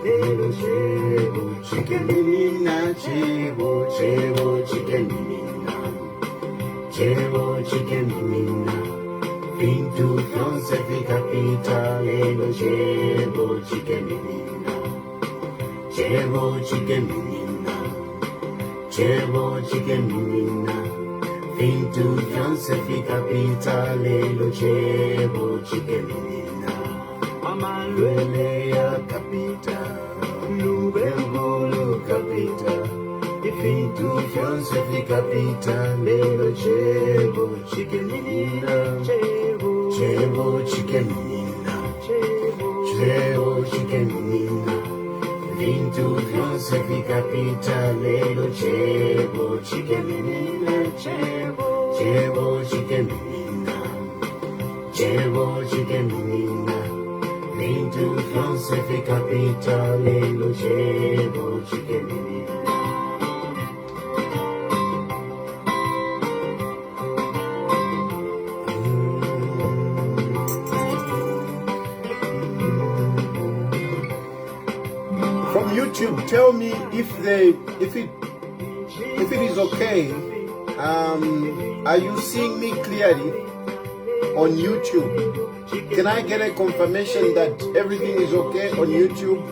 lelo chebo chikenina, chebo chikenina, chebo chikenina. Pintu fianse fi capita, lelo chebo chikenina, chebo chikenina, chebo chikenina. Pintu fianse fi capita, lelo chebo chikenina. Mama luele ya capita, lubengulu capita. Pintu fianse fi capita, lelo chebo chikenina, chebo chikenina, chebo chikenina. Pintu fianse fi capita, lelo chebo chikenina, chebo chikenina, chebo chikenina. Pintu fianse fi capita, lelo chebo chikenina. From YouTube, tell me if it is okay. Are you seeing me clearly on YouTube? Can I get a confirmation that everything is okay on YouTube?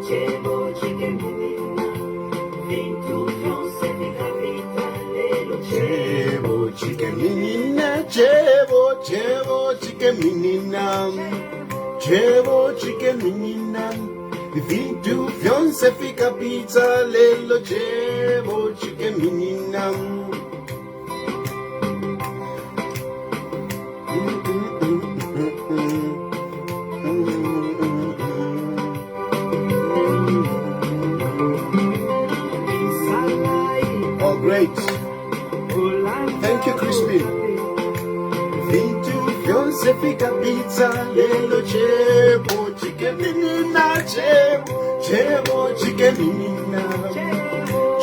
Chebo chikenina, chebo chikenina, chebo chikenina. Vintu fianse fi capita, lelo chebo chikenina. Oh, great. Thank you, Crispy. Vintu fianse fi capita, lelo chebo chikenina, chebo chikenina,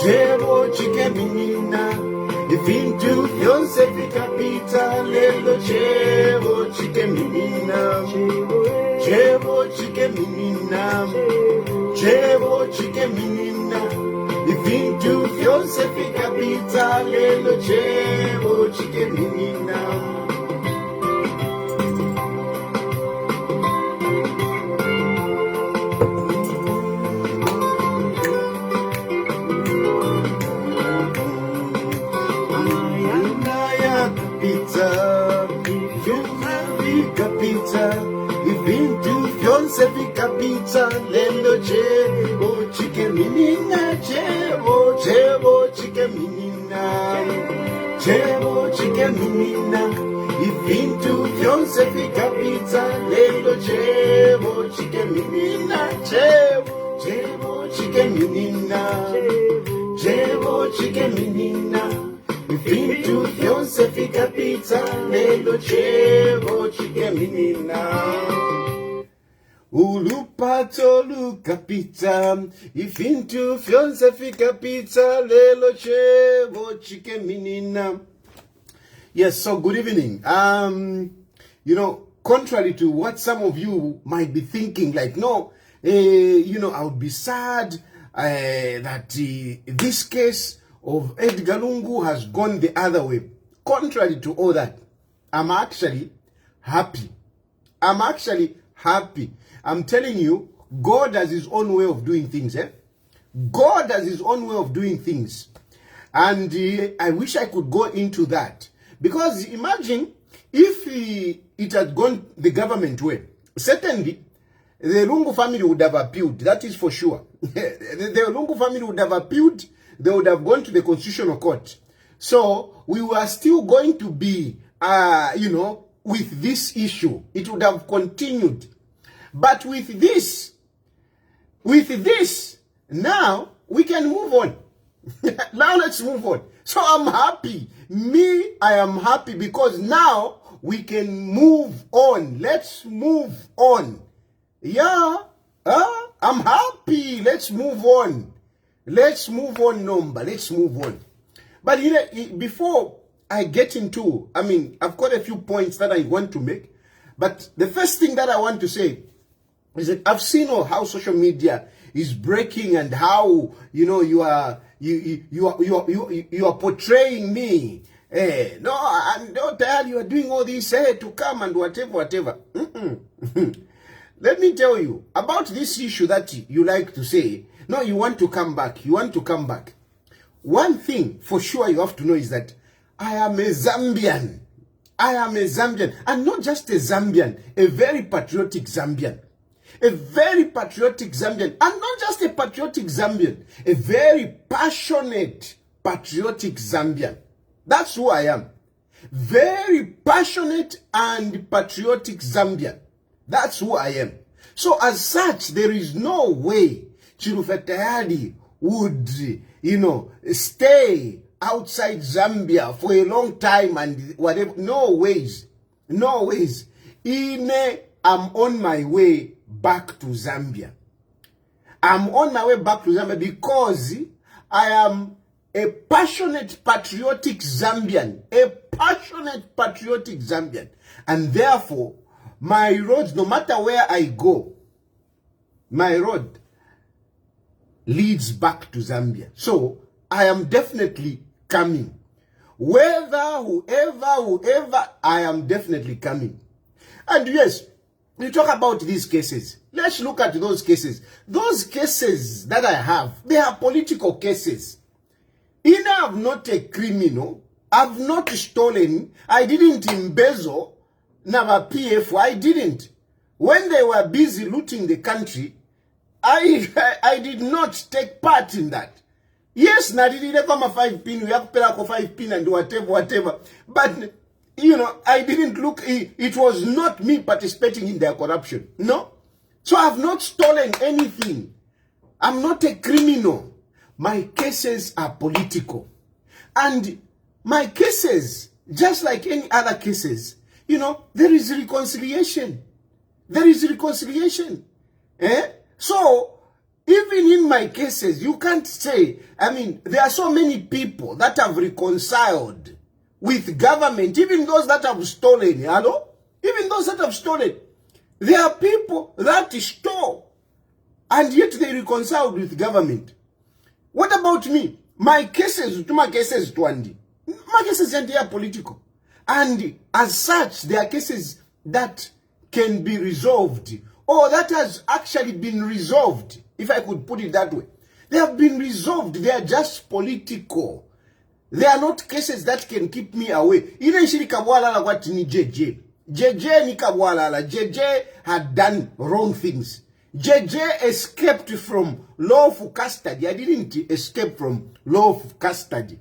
chebo chikenina. Vintu fianse fi capita, lelo chebo chikenina, chebo chikenina, chebo chikenina. Vintu fianse fi capita, lelo chebo chikenina. Vintu fianse fi capita, lelo chebo chikenina, chebo chikenina, chebo chikenina. Vintu fianse fi capita, lelo chebo chikenina, chebo chikenina, chebo chikenina. Vintu fianse fi capita, lelo chebo chikenina. Ulupato lu capita, vintu fianse fi capita, lelo chebo chikenina. Yes, so good evening. Contrary to what some of you might be thinking, like, no, I would be sad that this case of Edgar Lungu has gone the other way. Contrary to all that, I'm actually happy. I'm telling you, God has his own way of doing things. God has his own way of doing things. And I wish I could go into that. Because imagine if it had gone the government way. Certainly, the Lungu family would have appealed. That is for sure. The Lungu family would have appealed. They would have gone to the Constitutional Court. So we were still going to be, with this issue. It would have continued. But with this, now we can move on. Now let's move on. So I'm happy. I am happy because now we can move on. Let's move on. Yeah. I'm happy. Let's move on. Let's move on, number. Let's move on. But before I get into, I've got a few points that I want to make. But the first thing that I want to say He said, I've seen how social media is breaking and how, you know, you are portraying me. No, and don't tell you are doing all this to come and whatever. Let me tell you about this issue that you like to say. No, you want to come back. You want to come back. One thing for sure you have to know is that I am a Zambian. I am a Zambian. And not just a Zambian, a very patriotic Zambian. A very patriotic Zambian. And not just a patriotic Zambian, a very passionate patriotic Zambian. That's who I am. Very passionate and patriotic Zambian. That's who I am. So as such, there is no way Chilufya Tayali would, you know, stay outside Zambia for a long time and whatever. No ways. No ways. I'm on my way back to Zambia. I'm on my way back to Zambia because I am a passionate patriotic Zambian. A passionate patriotic Zambian. And therefore, my roads, no matter where I go, my road leads back to Zambia. So, I am definitely coming. Whoever, I am definitely coming. And yes, you talk about these cases. Let's look at those cases. Those cases that I have, they are political cases. I'm not a criminal. I've not stolen. I didn't embezzle. Never PF. I didn't. When they were busy looting the country, I did not take part in that. Yes, na did come a 5 pin, we have to pay 5 pin and whatever. But, you know, I didn't look, it was not me participating in their corruption. No. So I have not stolen anything. I'm not a criminal. My cases are political. And my cases, just like any other cases, you know, there is reconciliation. There is reconciliation. So, even in my cases, you can't say, I mean, there are so many people that have reconciled with government, even those that have stolen, hello? Even those that have stolen. There are people that stole, and yet they reconciled with government. What about me? My cases, my cases, they are political. And as such, they are cases that can be resolved, or that has actually been resolved, if I could put it that way. They have been resolved. They are just political. They are not cases that can keep me away. Even Shiri Kabwala what ni JJ. JJ ni Kabwala. JJ had done wrong things. JJ escaped from lawful custody. I didn't escape from lawful custody.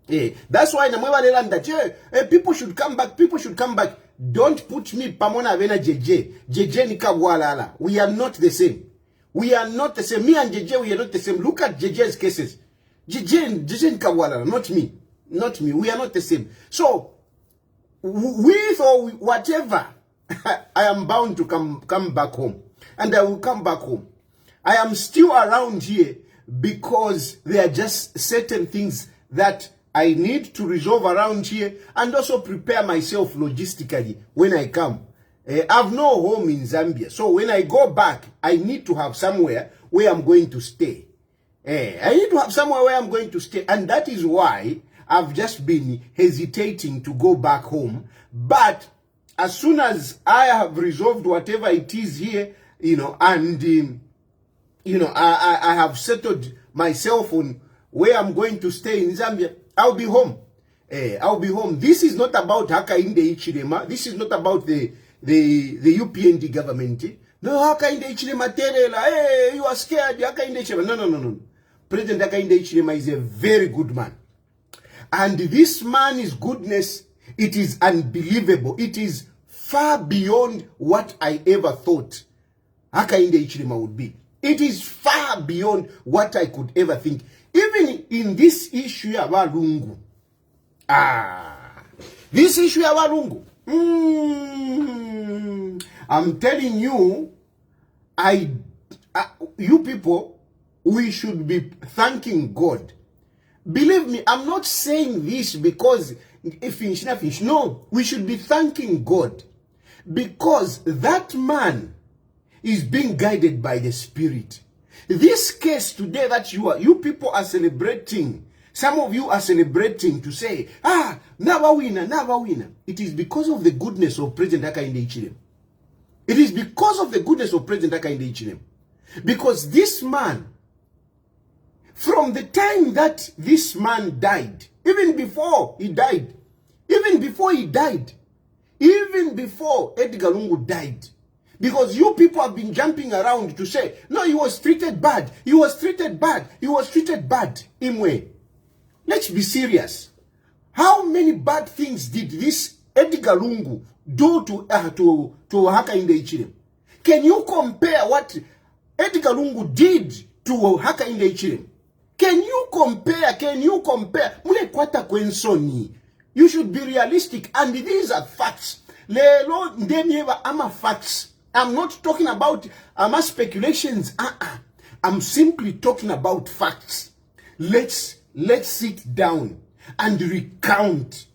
That's why that people should come back. People should come back. Don't put me pamona vena JJ. JJ ni Kabwala. We are not the same. We are not the same. Me and JJ, we are not the same. Look at JJ's cases. JJ and Kawala, not me. Not me. We are not the same. So, with or whatever, I am bound to come back home. And I will come back home. I am still around here because there are just certain things that I need to resolve around here and also prepare myself logistically when I come. I have no home in Zambia. So when I go back, I need to have somewhere where I'm going to stay. I need to have somewhere where I'm going to stay. And that is why I've just been hesitating to go back home. But as soon as I have resolved whatever it is here, you know, and, you know, I have settled myself on where I'm going to stay in Zambia, I'll be home. I'll be home. This is not about Hakainde Hichilema. This is not about the UPND government. No, Hakainde Hichilema Terela, hey, you are scared, Hakainde Hichilema. No. President Hakainde Hichilema is a very good man. And this man's goodness, it is unbelievable. It is far beyond what I ever thought Hakainde Hichilema would be. It is far beyond what I could ever think. Even in this issue ya Walungu. This issue ya Walungu. I'm telling you, you people, we should be thanking God. Believe me, I'm not saying this because finish. No, we should be thanking God. Because that man, is being guided by the Spirit. This case today that you people are celebrating, some of you are celebrating to say, never winner, never winner. It is because of the goodness of President Hakainde Hichilema. It is because of the goodness of President Hakainde Hichilema. Because this man, from the time that this man died, even before Edgar Lungu died, because you people have been jumping around to say, no, he was treated bad, he was treated bad, he was treated bad. Imwe, let's be serious. How many bad things did this Edgar Lungu do to Hakainde Hichilema? Can you compare what Edgar Lungu did to Hakainde Hichilema? Can you compare? Mule kwata kwensoni. You should be realistic, and these are facts. Lelo ndemieva ama facts. I'm not talking about speculations. I'm simply talking about facts. Let's sit down and recount.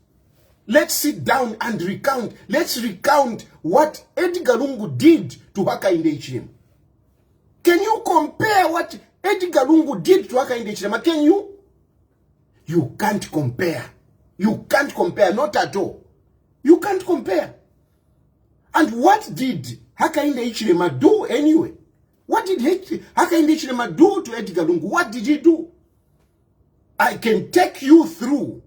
Let's sit down and recount. Let's recount what Edgar Lungu did to Hakainde Hichilema. Can you compare what Edgar Lungu did to Hakainde Hichilema? Can you? You can't compare. You can't compare, not at all. You can't compare. And what did Hakainde Hichilema do anyway? What did Hakainde Hichilema do to Edgar Lungu? What did he do? I can take you through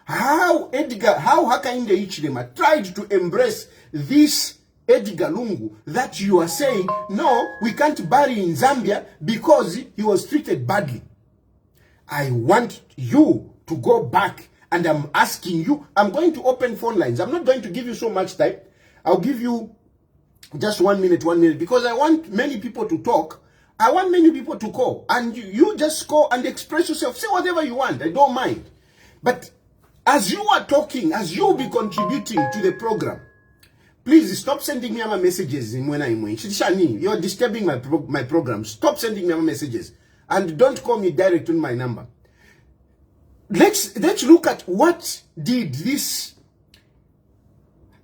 how Hakainde Hichilema tried to embrace this Edgar Lungu that you are saying, no, we can't bury in Zambia because he was treated badly. I want you to go back, and I'm asking you, I'm going to open phone lines. I'm not going to give you so much time. I'll give you just 1 minute, because I want many people to talk. I want many people to call, and you just call and express yourself. Say whatever you want. I don't mind. But as you are talking, as you be contributing to the program, please stop sending me messages in when I'm in. You're disturbing my program. Stop sending me messages. And don't call me direct on my number. Let's look at what did this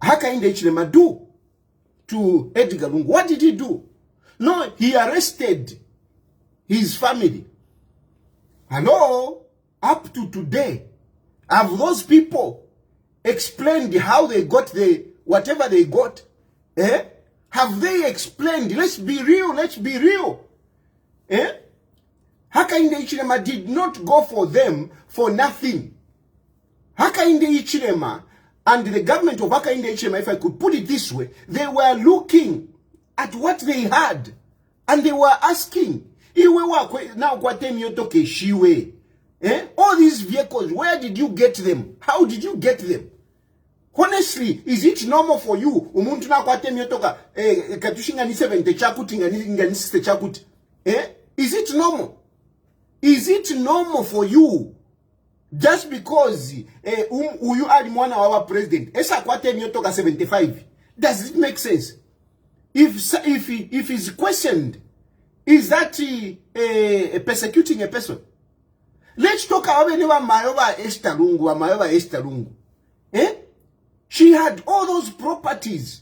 Hakainde Hichilema do to Edgar Lungu. What did he do? No, he arrested his family. Hello? Up to today, have those people explained how they got whatever they got? Have they explained? Let's be real. Hakainde Hichilema did not go for them for nothing. Hakainde Hichilema and the government of Hakainde Hichilema, if I could put it this way, they were looking at what they had, and they were asking, all these vehicles, where did you get them? How did you get them? Honestly, is it normal for you? Is it normal? Is it normal for you? Just because you are one of our president, esa kwate miotoka 75. Does it make sense? If he's questioned, is that persecuting a person? Let's talk about Mayowa Esther Lungu. She had all those properties.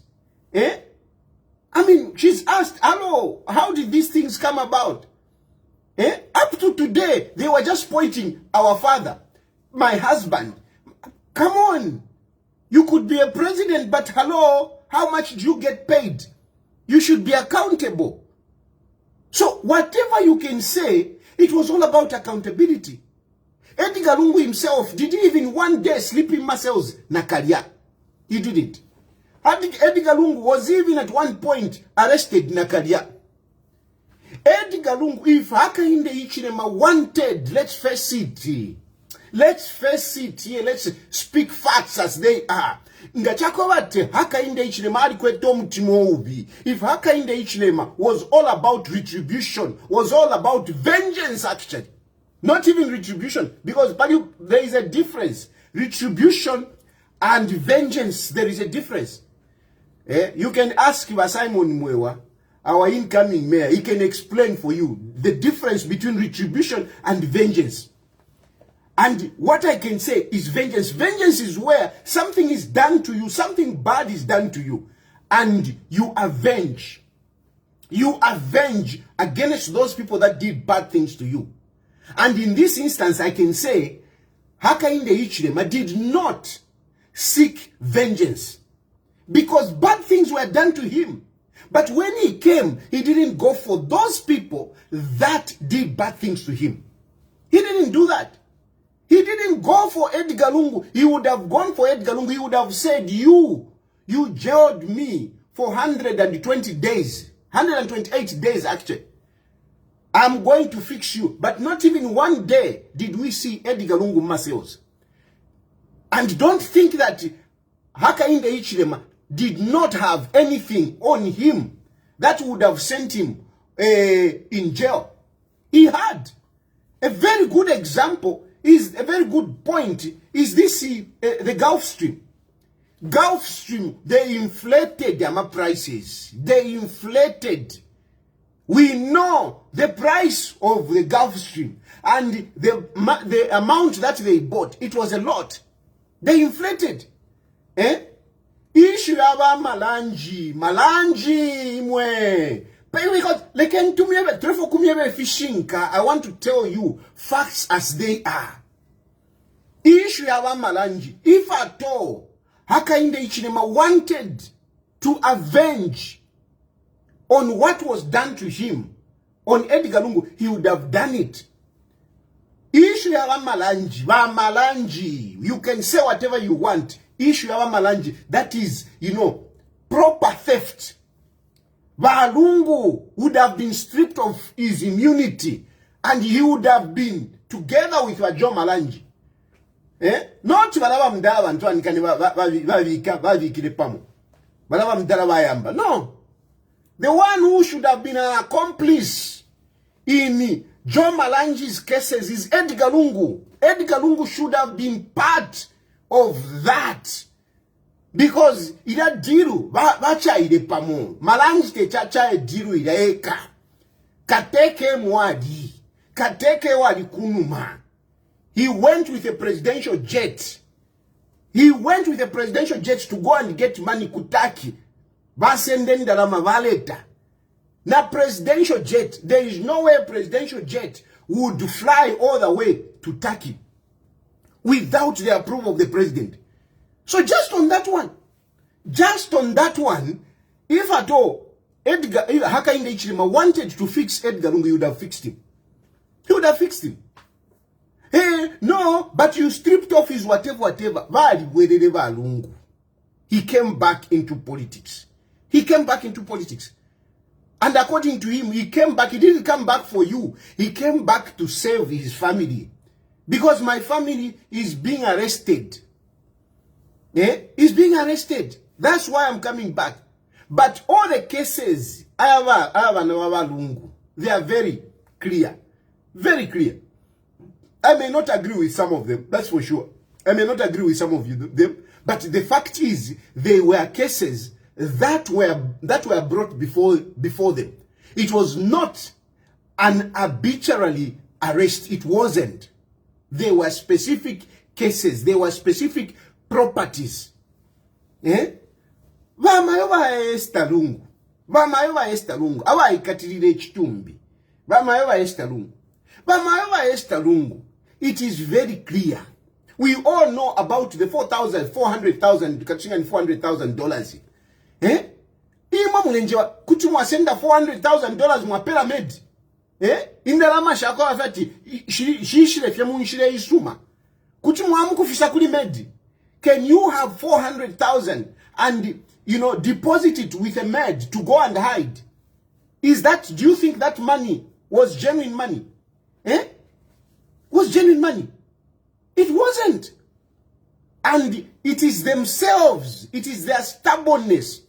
I mean, she's asked, hello, how did these things come about? Up to today, they were just pointing, our father, my husband. Come on. You could be a president, but hello, how much do you get paid? You should be accountable. So whatever you can say, it was all about accountability. Edgar Lungu himself, did he even one day sleep in Marcel's Nakaria? He didn't. Edgar Lungu was even at one point arrested in Nakaria. Edgar Lungu, if Hakainde Hichilema wanted, let's face it. Let's face it here. Let's speak facts as they are. Hakainde Hichilema if Hakainde Hichilema was all about retribution, was all about vengeance actually. Not even retribution, because there is a difference. Retribution and vengeance, there is a difference. You can ask Simon Mwewa, our incoming mayor. He can explain for you the difference between retribution and vengeance. And what I can say is vengeance. Vengeance is where something is done to you, something bad is done to you, and you avenge. You avenge against those people that did bad things to you. And in this instance, I can say, Hakainde Hichilema did not seek vengeance because bad things were done to him. But when he came, he didn't go for those people that did bad things to him. He didn't do that. He didn't go for Edgar Lungu. He would have gone for Edgar Lungu. He would have said, you jailed me for 120 days. 128 days, actually. I'm going to fix you. But not even one day did we see Edgar Lungu Maseos. And don't think that Hakainde Hichilema did not have anything on him that would have sent him in jail. He had. A very good example is a very good point is this the Gulf Stream. Gulf Stream, they inflated their prices. They inflated. We know the price of the Gulf Stream and the amount that they bought. It was a lot. They inflated. Issue about Malanji mwe. Because I want to tell you facts as they are. Issue about Malanji. If at all Hakainde Hichilema wanted to avenge on what was done to him, on Edgar Lungu, he would have done it. Issue ya Malanji, you can say whatever you want. Issue ya Malanji, that is, proper theft. Lungu would have been stripped of his immunity, and he would have been together with Joe Malanji. Not balaba mdala ntwani kani bavikile pamo. Balaba mdala bayamba. No. The one who should have been an accomplice in Joe Malanji's cases is Edgar Lungu. Edgar Lungu should have been part of that. Because ila diru bacha ile pamo. Malanji te chacha diru ila eka. Kateke mwadi. Kateke wali kunuma. He went with a presidential jet. He went with a presidential jet to go and get money kutaki. Basenden darama valeta. Na presidential jet. There is no way a presidential jet would fly all the way to Turkey without the approval of the president. So just on that one, if at all Hakainde Hichilema wanted to fix Edgar Lungu, he would have fixed him. He would have fixed him. Hey, no, but you stripped off his whatever. He came back into politics. He came back into politics. And according to him, he came back. He didn't come back for you. He came back to save his family. Because my family is being arrested. Is being arrested. That's why I'm coming back. But all the cases, they are very clear. Very clear. I may not agree with some of them, that's for sure. I may not agree with some of them, but the fact is, they were cases that were brought before them. It was not an arbitrary arrest. It wasn't. There were specific cases. There were specific properties. Vamayoba estalungu. Vamayoba estalungu. Awa ikatirire chitumbi. Vamayoba estalungu. Vamayoba estalungu. It is very clear. We all know about the $400,000 $400,000. Ima mlenjewa kutumwa senda $400,000 mwa pyramid. Indalama shako afati shishire fya munshire isuma. Kutumwa mukufisa kuli med. Can you have 400,000 and deposit it with a med to go and hide? Do you think that money was genuine money? Was genuine money? It wasn't. And it is themselves, it is their stubbornness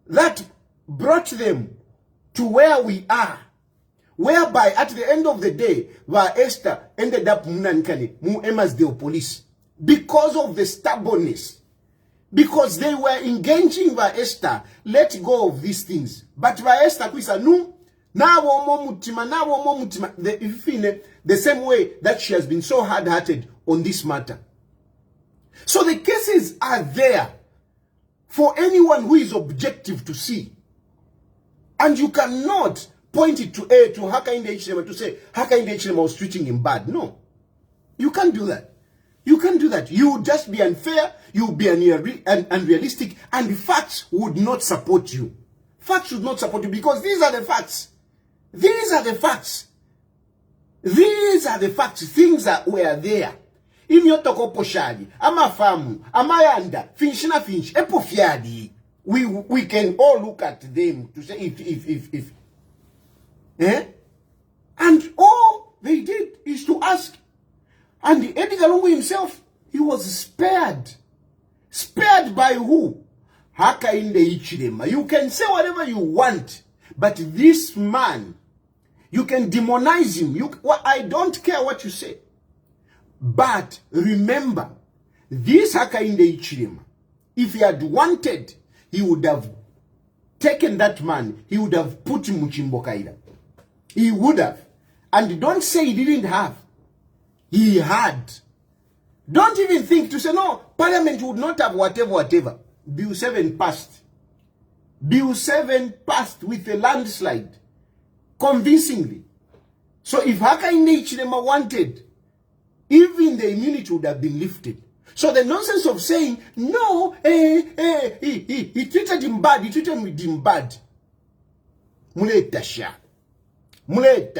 that brought them to where we are. Whereby at the end of the day, Esther ended up mu Emmasdale police. Because of the stubbornness. Because they were engaging Esther, let go of these things. But Esther kwisa no. The same way that she has been so hard-hearted on this matter. So the cases are there for anyone who is objective to see. And you cannot point it to Hakainde Hichilema to say Hakainde Hichilema was treating him bad. No. You can't do that. You can't do that. You would just be unfair, you would be unrealistic, and the facts would not support you. Facts should not support you because these are the facts. These are the facts. These are the facts. Things that were there. Imyotoko poshadi, amafamu, amayanda, finchina finch, epofiadi. We can all look at them to say if. And all they did is to ask. And Edgar Lungu himself, he was spared. Spared by who? Hakainde Hichilema. You can say whatever you want, but this man, you can demonize him. I don't care what you say. But remember, this Hakainde Hichilema, if he had wanted, he would have taken that man, he would have put him Muchimbokaida. He would have. And don't say he didn't have. He had. Don't even think to say, no, Parliament would not have whatever. Bill 7 passed. Bill 7 passed with a landslide. Convincingly. So if Hakainde Hichilema wanted, even the immunity would have been lifted. So the nonsense of saying, no, he treated him bad, he treated him bad. Mule tasha. Mule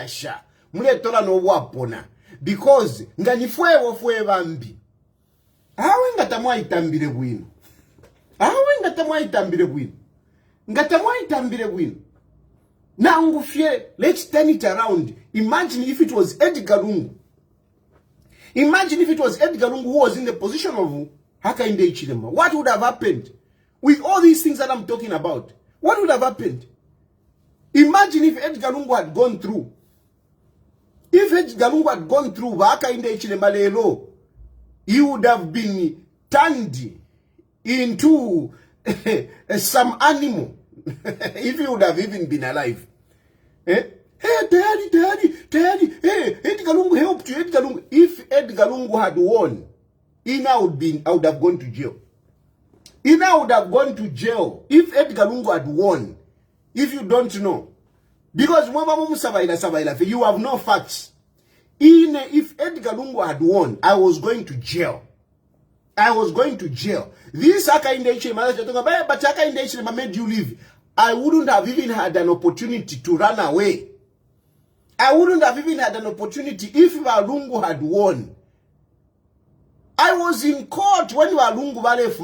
tola no wapona. Because nganifwe wafwe bambi. Hawe ngatamwa itambire bwino. Ngatamwa itambire bwino. Na ngufye, let's turn it around. Imagine if it was Edgar Lungu. Imagine if it was Edgar Lungu who was in the position of Hakainde Hichilema. What would have happened? With all these things that I'm talking about, what would have happened? Imagine if Edgar Lungu had gone through. If Edgar Lungu had gone through Hakainde Hichilema lelo, he would have been turned into some animal. If he would have even been alive. Hey, Tayali, hey, Edgar Lungu helped you, Edgar Lungu. If Edgar Lungu had won, I would have gone to jail. I would have gone to jail if Edgar Lungu had won. If you don't know. Because you have no facts. If Edgar Lungu had won, I was going to jail. This Hakainde Hichilema, but Hakainde Hichilema made you leave. I wouldn't have even had an opportunity to run away. I wouldn't have even had an opportunity if Walungu had won. I was in court when Walungu left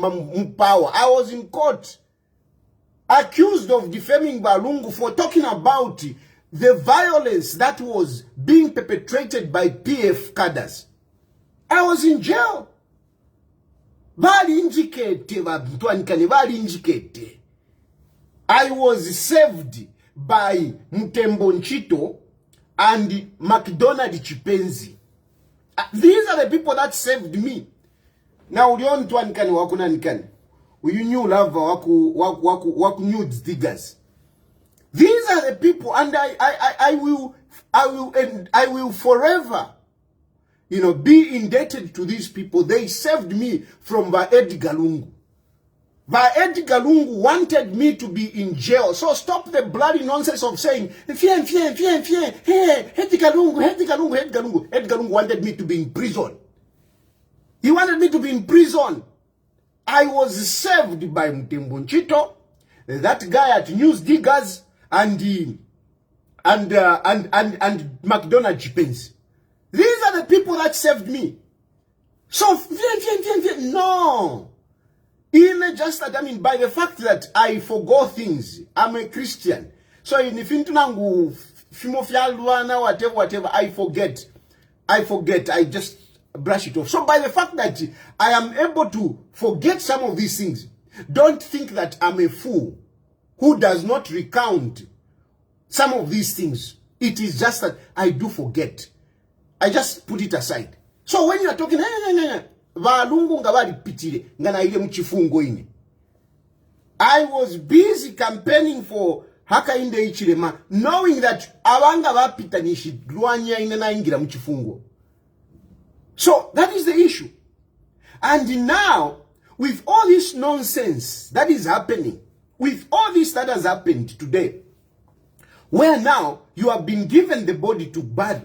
power. I was in court accused of defaming Walungu for talking about the violence that was being perpetrated by PF cadres. I was in jail. I was saved by Mutembo Nchito and McDonald Chipenzi. These are the people that saved me. Now, you want to ankani wakuna ankani. You knew love waku nude diggers. These are the people, and I will forever, be indebted to these people. They saved me from Edgar Lungu. Edgar Lungu wanted me to be in jail. So stop the bloody nonsense of saying, Edgar Lungu. Edgar Lungu wanted me to be in prison. He wanted me to be in prison. I was saved by Mutembo Nchito, that guy at News Diggers, and McDonald Chipenzi. These are the people that saved me. So, no. Even just that, by the fact that I forgo things, I'm a Christian. So, if whatever, I forget. I just brush it off. So, by the fact that I am able to forget some of these things, don't think that I'm a fool who does not recount some of these things. It is just that I do forget. I just put it aside. So, when you are talking, I was busy campaigning for Hakainde Hichilema, knowing that awanga bapita nishidwanya inena ingira mchifungo. So that is the issue. And now, with all this nonsense that is happening, with all this that has happened today, where now you have been given the body to bury.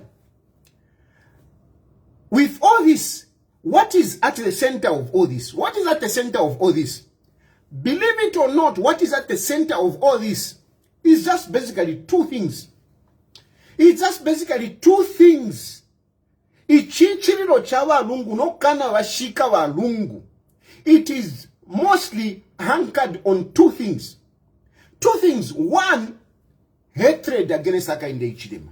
With all this, what is at the center of all this? What is at the center of all this? Believe it or not, what is at the center of all this is just basically two things. It's just basically two things. Ichichiriro chawa lungu no kana washika wa lungu. It is mostly anchored on two things. Two things. One, hatred against Hakainde Hichilema.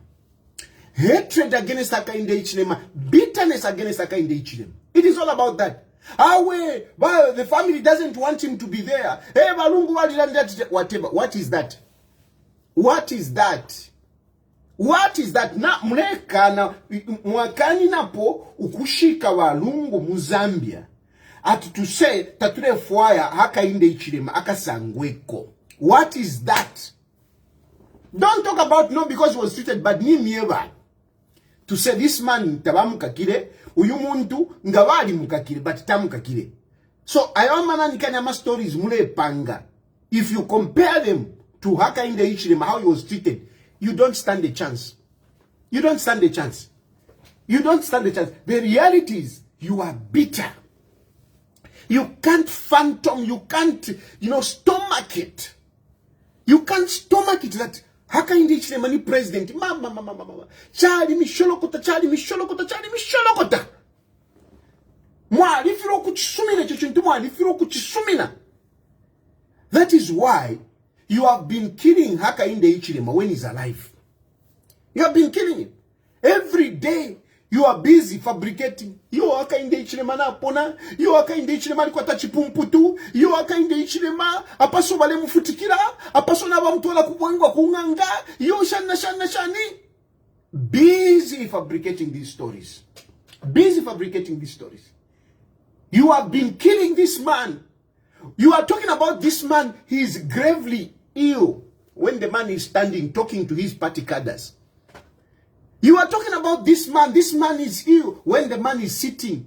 Hatred against Hakainde Hichilema. Bitterness against Hakainde Hichilema. It is all about that. Well, the family doesn't want him to be there. Hey, whatever. What is that? What is that? What is that? Na mleka na mwakani napo ukushika walungu muzambia. Ati to say tatule fuaya Hakainde Hichilema akasangweko. What is that? Don't talk about no because he was treated bad ni mieva. To say this man tabamukakile, uyu muntu ngawali mukakile but tamukakile. So ayamana nikanyama stories mule panga. If you compare them to Hakainde Hichilema, how he was treated, you don't stand a chance. You don't stand a chance. You don't stand a chance. The reality is you are bitter. You can't phantom, you can't, stomach it. You can't stomach it that Hakainde Hichilema ni president. Mama. Chali misholokota. Mwalifiro kuchisumina chichintu mwalifiro kuchisumina. That is why you have been killing Hakainde Hichilema when he's alive. You have been killing him. Every day you are busy fabricating. You Hakainde Hichilema na pona. You Hakainde Hichilema kwa tachipumputu. You Hakainde Hichilema apaso wale mufutikira. Apaso na wamtuala kubwangwa kunganga. You shani. Busy fabricating these stories. Busy fabricating these stories. You have been killing this man. You are talking about this man. He is gravely ill when the man is standing talking to his party cadres. You are talking about this man. This man is ill when the man is sitting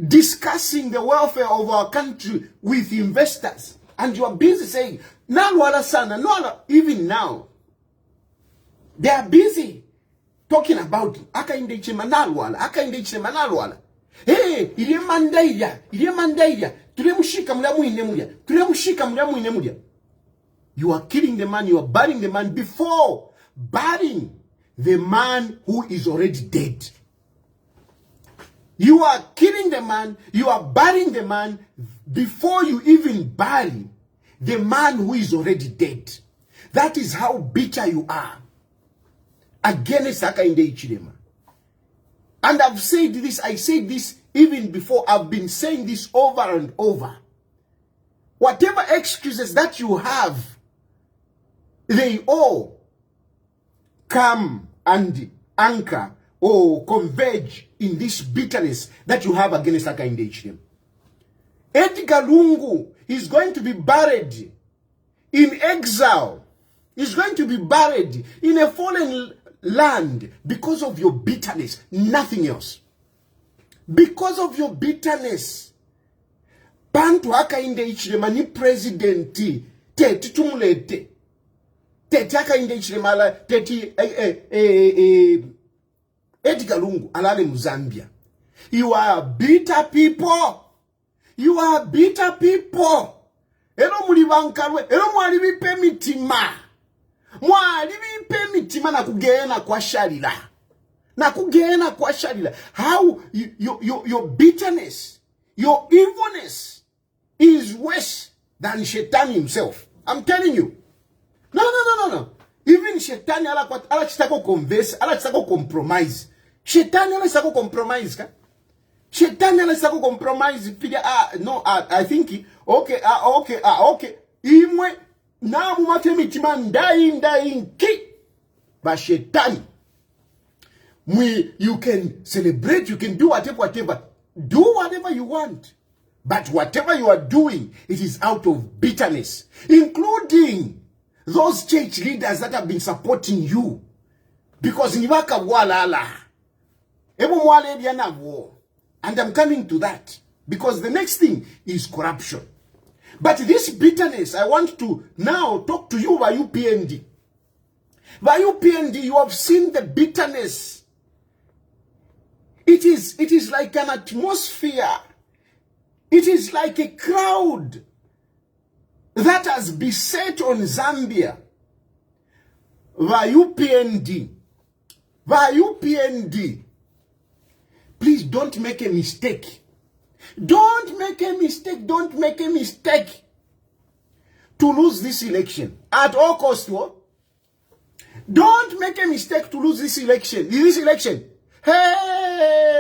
discussing the welfare of our country with investors. And you are busy saying, Nalwala sana, no, even now. They are busy talking about Hakainde Hichilema Nalwala. Hey, ile mandaira. Tulemushika mulamu inemulia. You are killing the man, you are burying the man before burying the man who is already dead. You are killing the man, you are burying the man before you even bury the man who is already dead. That is how bitter you are against Hakainde Hichilema. And I've said this, I said this even before. I've been saying this over and over. Whatever excuses that you have, they all come and anchor or converge in this bitterness that you have against Hakainde Hichilema. Edgar Lungu is going to be buried in exile. He's going to be buried in a foreign land because of your bitterness, nothing else. Because of your bitterness. Bantu Hakainde Hichilema ni presidenti teti tumulete. Teti Hakainde Hichilema ala teti Edgar Lungu alale Muzambia. You are bitter people. You are bitter people. Elo mulibankarwe, elo mwalibipe mitima. Mwalibipe mitima na kugeena kwa shalila. How your bitterness, your evilness is worse than Shetani himself. I'm telling you. No. Even Shetani ala chitako converse, ala chitako compromise. Shetani ala chitako compromise ka? Shetani ala chitako compromise. I think okay. Imwe na mumate mitima ndai ki. But Shetani, you can celebrate, you can do whatever. Do whatever you want. But whatever you are doing, it is out of bitterness. Including those church leaders that have been supporting you. Because niwaka walala. And I'm coming to that. Because the next thing is corruption. But this bitterness, I want to now talk to you by UPND. By UPND, you have seen the bitterness. It is like an atmosphere. It is like a crowd that has beset on Zambia. By UPND. By UPND. Please don't make a mistake. Don't make a mistake. Don't make a mistake to lose this election at all costs. Don't make a mistake to lose this election. Hey,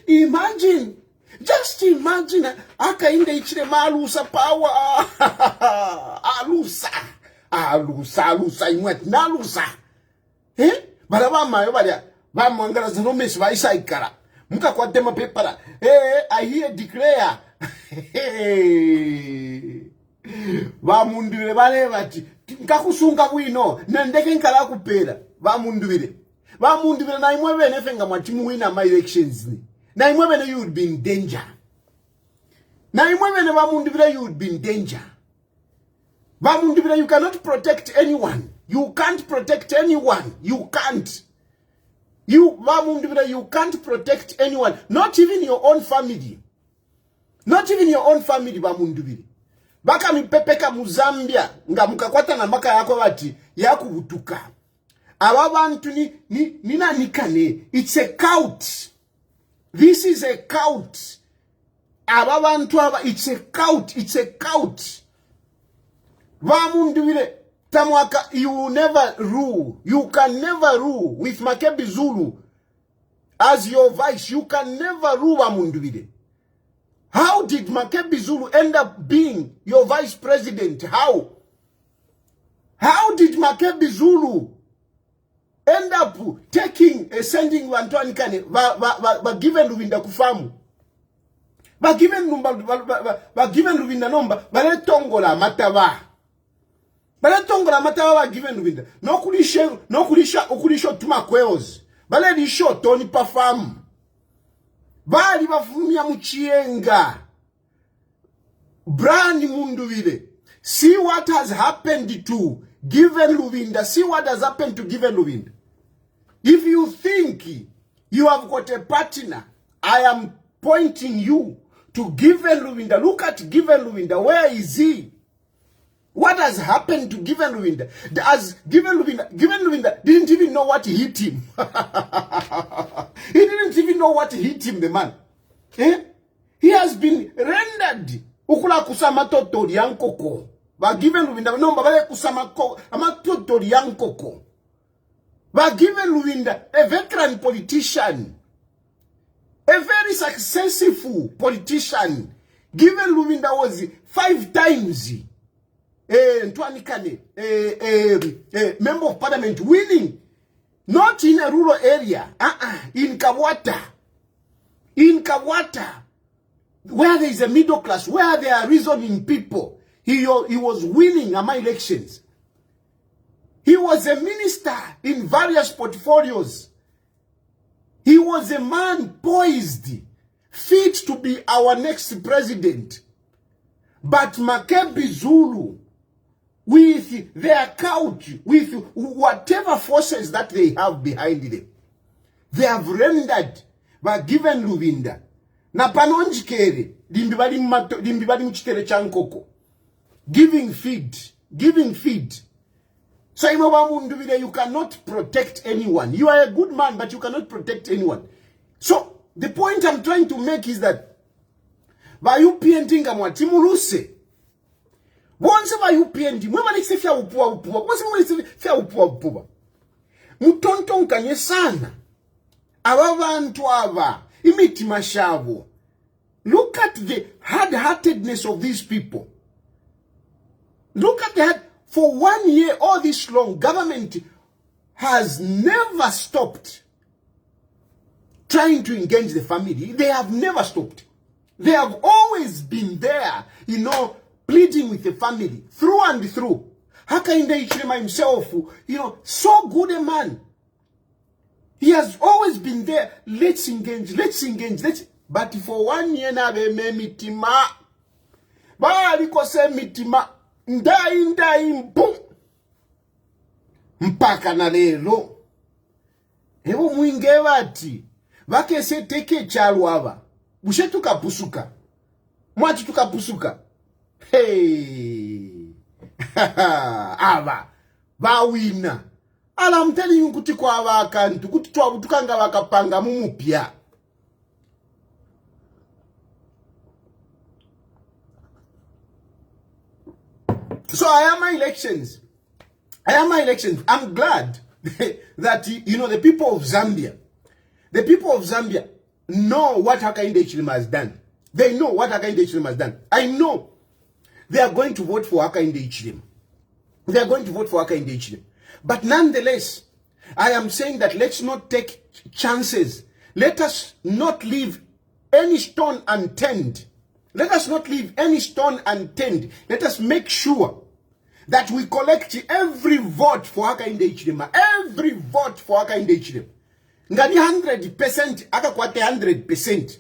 imagine. Just imagine. Akainde ichire malusa power. Alusa. Imwet nalusa. Baraba mayo badia. Ba mwangala zano mesi ba isa ikara. Muka kwa tema pepara. I hear declare. Ba munduwile bale bati. Nkakusunga wino. Nendeke nkala kupela. Ba munduwile na imwebe nefenga mwatimu wina my elections ni. Na imwebe you would be in danger. Na imwebe ne ba munduwile you would be in danger. Ba munduwile you cannot protect anyone. You can't protect anyone. You can't. You can't protect anyone. Not even your own family. Not even your own family, Bamundubiri. Baka mipepeka Muzambia. Nga mukakwata na maka yako wati. Yaku utuka. Awabantu nina nikane. It's a cult. This is a cult. Awabantu awa. It's a cult. It's a cult. Bamundubiri. Tamwaka, you will never rule. You can never rule with Makebi Zulu as your vice. You can never rule Amundubide. How did Makebi Zulu end up being your vice president? How? How did Makebi Zulu end up sending Wantwani Kane, given Luvinda Kufamu? Given Luvinda Nomba, Bale Tongola Matava. Bale tongola matawa given Luvinda. No kulisha tuma kwels. Bale lisho Tony Pafam. Bali bafumia muchienga. Brand Munduvile. See what has happened to Given Luvinda. See what has happened to Given Luvinda. If you think you have got a partner, I am pointing you to Given Luvinda. Look at Given Luvinda. Where is he? What has happened to Given Luvinda? Given Luvinda didn't even know what hit him. He didn't even know what hit him, the man. He has been rendered. Ukula kusama totori yankoko. Ba Given Luvinda no mbale kusama ko ama totori yankoko. Ba Given Luvinda, a veteran politician, a very successful politician. Given Luvinda was 5 times member of parliament winning, not in a rural area, in Kawata, where there is a middle class, where there are reasoning people. He was winning among elections. He was a minister in various portfolios. He was a man poised, fit to be our next president. But Makebi Zulu, with their couch, with whatever forces that they have behind them, they have rendered by Given Luvinda. Na panonji kere, dimbibali mchitere chankoko. Giving feed. So you cannot protect anyone. You are a good man, but you cannot protect anyone. So the point I'm trying to make is that by you painting timuluse. Once by you painting, mama ni sefia upua. Once mama ni sefia upua. Mutonton kanye sana. Awabantu ava. Imiti mashavo. Look at the hard-heartedness of these people. Look at that. For 1 year, all this long, government has never stopped trying to engage the family. They have never stopped. They have always been there, pleading with the family through and through. Hakainde Ichilema himself, so good a man. He has always been there. Let's engage. But for 1 year now, they may mitima. Ba aliko se mitima. Ndai, boom. mpaka na lero ewo mwinge bati bakese teke chalo aba bushe tukapusuka mwati tukapusuka hey aba bawina ala mteli yukuti kwa abakantu kuti twabutukanga bakapanga mumupya. So I am my elections. I'm glad that, you know, the people of Zambia know what Hakainde Hichilema has done. They know what Hakainde Hichilema has done. I know they are going to vote for Hakainde Hichilema. They are going to vote for Hakainde Hichilema. But nonetheless, I am saying that let's not take chances. Let us not leave any stone unturned. Let us not leave any stone unturned. Let us make sure that we collect every vote for Hakainde Hichilema. Every vote for Hakainde Hichilema. Ngani 100% akakwate 100%.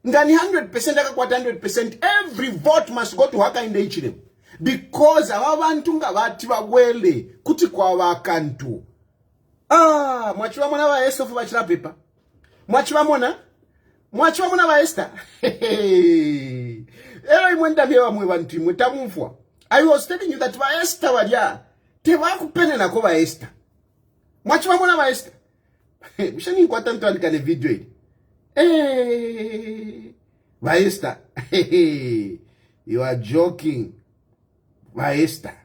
Ngani 100% akakwate 100%. Every vote must go to Hakainde Hichilema. Because ababantu nga bati bagwele kuti kwa wakantu. Mwachiwa mwana wa Esther for bachira paper. Mwachiwa mwana wa Esther. Ewe mwenda mewa mwe bantu mwe tamufwa. I was telling you that wa Esther wadia tewa kupene na ko wa Esther. Mwachiwa mwana wa Esther. Mshani nkwata nto alikane video hii. Wa Esther. You are joking. Wa Esther.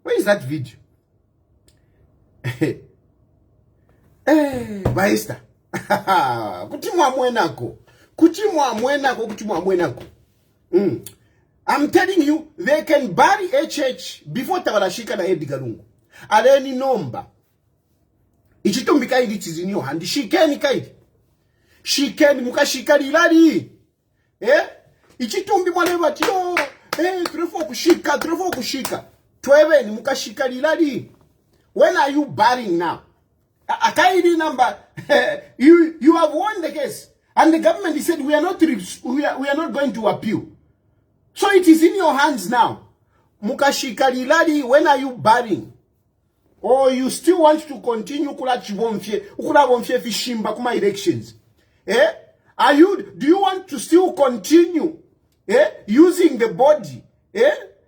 Where is that video? Wa Esther. Kutimwa mwenako. I'm telling you, they can bury HH before tabarashika na Edgar Lungu. Aleni nomba. Ichitumbi kaidi in your hand. Shikeni kaidi. Shikeni mukashikari ilari. Ichitumbi mwanewa tiyo. Trefo kushika. Tweve ni mukashikari ilari. When are you burying now? Akaidi number. You have won the case. And the government said we are not going to appeal. So it is in your hands now. Mukashikari ilari, when are you burying? Or you still want to continue ukula wonfie fishimba kuma elections? Do you want to still continue using the body?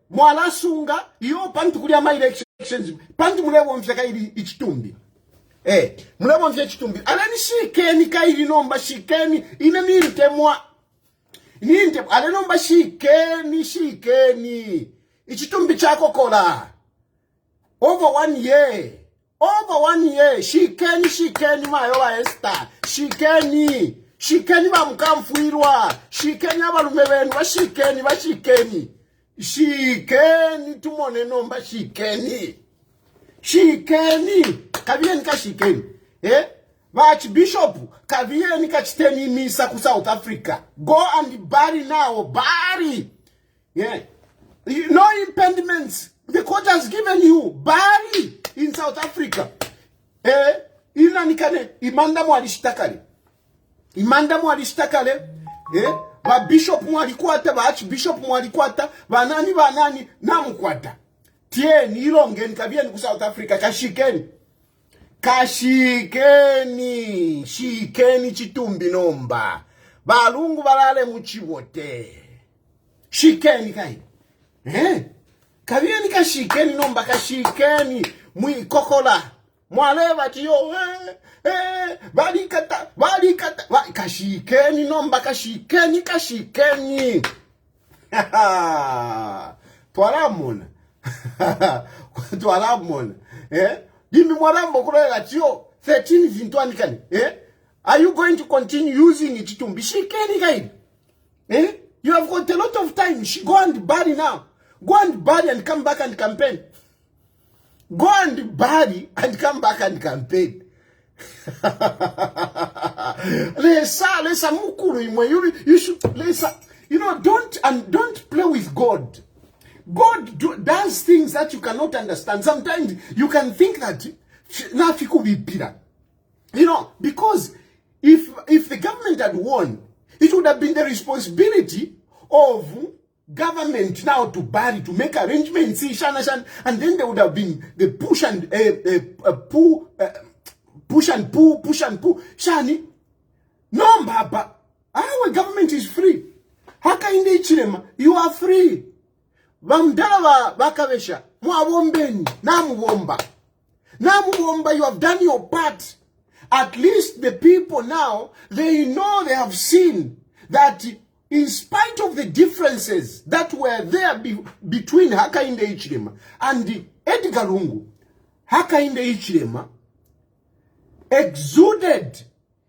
Mwala sunga yo pantu kulia ma elections pantu mule wonfie kaidi ichitumbi. Mule wonfie ichitumbi. Alani shikeni kaidi nomba shikeni inenirite mwa. Ninte alenomba shikeni ichitumbi chako kola. Over 1 year. Shikeni mayo wa Esther. Shikeni ba mkamfuirwa. Shikeni abalume benu bashikeni. Shikeni tumone nomba shikeni. Kavieni ka shikeni. Archbishop kavieni ka chiteni misa ku South Africa. Go and bury now. Bury. Yeah. No impediments. The court has given you bury in South Africa. Ina nikane imanda mwalishitakale. Ba bishop mwalikwata, ba archbishop mwalikwata, ba nani namukwata. Tieni ilongeni kabieni ku South Africa shikeni chitumbi nomba. Balungu balale muchiwote. Shikeni kai. Kavieni kashikeni nomba kashikeni kokola mwaleva tiyo balikata kashikeni nomba kashikeni twalamona Jimmy mwalambo kulela tiyo 13 vintwani kani are you going to continue using it to be shikeni kai you have got a lot of time. Go and bury now. Go and bury and come back and campaign. Go and bury and come back and campaign. Lesa mukuru imwe. You should lesa. You know, don't play with God. God does things that you cannot understand. Sometimes you can think that nafiku bipira. You know, because if the government had won, it would have been the responsibility of government now to bury, to make arrangements, see, and then there would have been the push and pull, push and pull. Shani, no, Baba, our government is free. Haka inde ichilema, you are free. Bamdala bakavesha, muawombeni, namuwomba. Namuwomba, you have done your part. At least the people now, they know, they have seen that in spite of the differences that were there between Hakainde Hichilema and Edgar Lungu, Hakainde Hichilema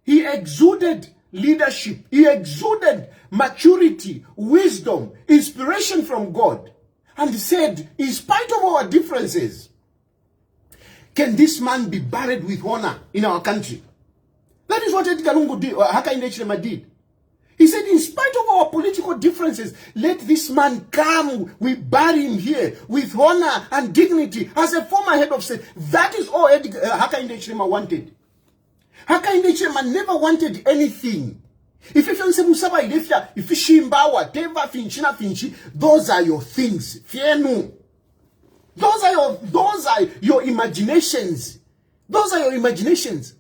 he exuded leadership, he exuded maturity, wisdom, inspiration from God, and said, in spite of our differences, can this man be buried with honor in our country? That is what Edgar Lungu did, or Hakainde Hichilema did. He said, in spite of our political differences, let this man come. We bury him here with honor and dignity as a former head of state. That is all Hakainde Hichilema wanted. Hakainde Hichilema never wanted anything. If you say Musaba Ilefia, if you shimba, whatever, finchi, those are your things. Fienu. Those are your imaginations. Those are your imaginations.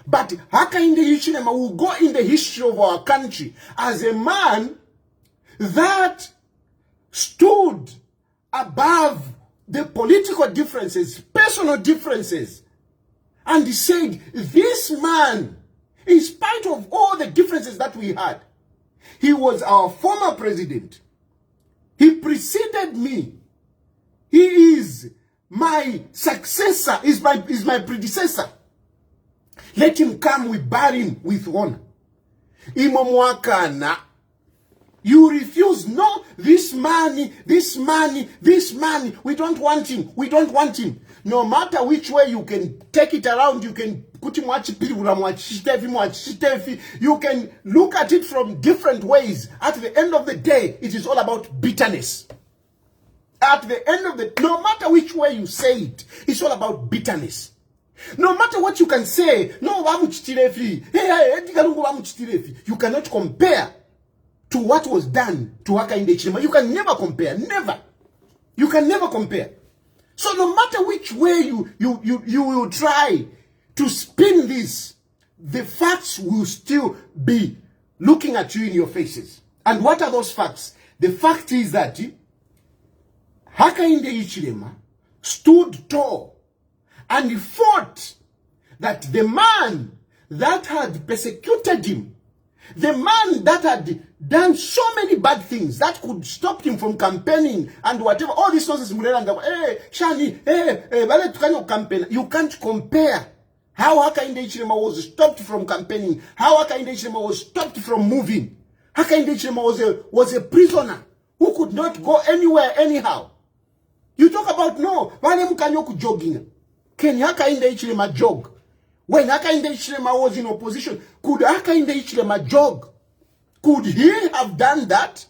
But Hakainde Hichilema will go in the history of our country as a man that stood above the political differences, personal differences. And he said, this man, in spite of all the differences that we had, he was our former president. He preceded me. He is my successor, is my predecessor. Let him come, we bury him with honor. Imomwakana, you refuse. No, this money, we don't want him. We don't want him. No matter which way you can take it around, you can put him, you can look at it from different ways. At the end of the day, it is all about bitterness. At the end of the, no matter which way you say it, it's all about bitterness. No matter what you can say, no, you cannot compare to what was done to Hakainde Hichilema. You can never compare, never. You can never compare. So no matter which way you will try to spin this, the facts will still be looking at you in your faces. And what are those facts? The fact is that Hakainde Hichilema stood tall and he fought that the man that had persecuted him, the man that had done so many bad things that could stop him from campaigning and whatever, all these nonsense, you can't compare how Hakainde Hichilema was stopped from campaigning, how Hakainde Hichilema was stopped from moving. Hakainde Hichilema was a prisoner who could not go anywhere anyhow. You talk about no, jogging. Can Hakainde Hichilema jog? When Hakainde Hichilema was in opposition, could Hakainde Hichilema jog? Could he have done that?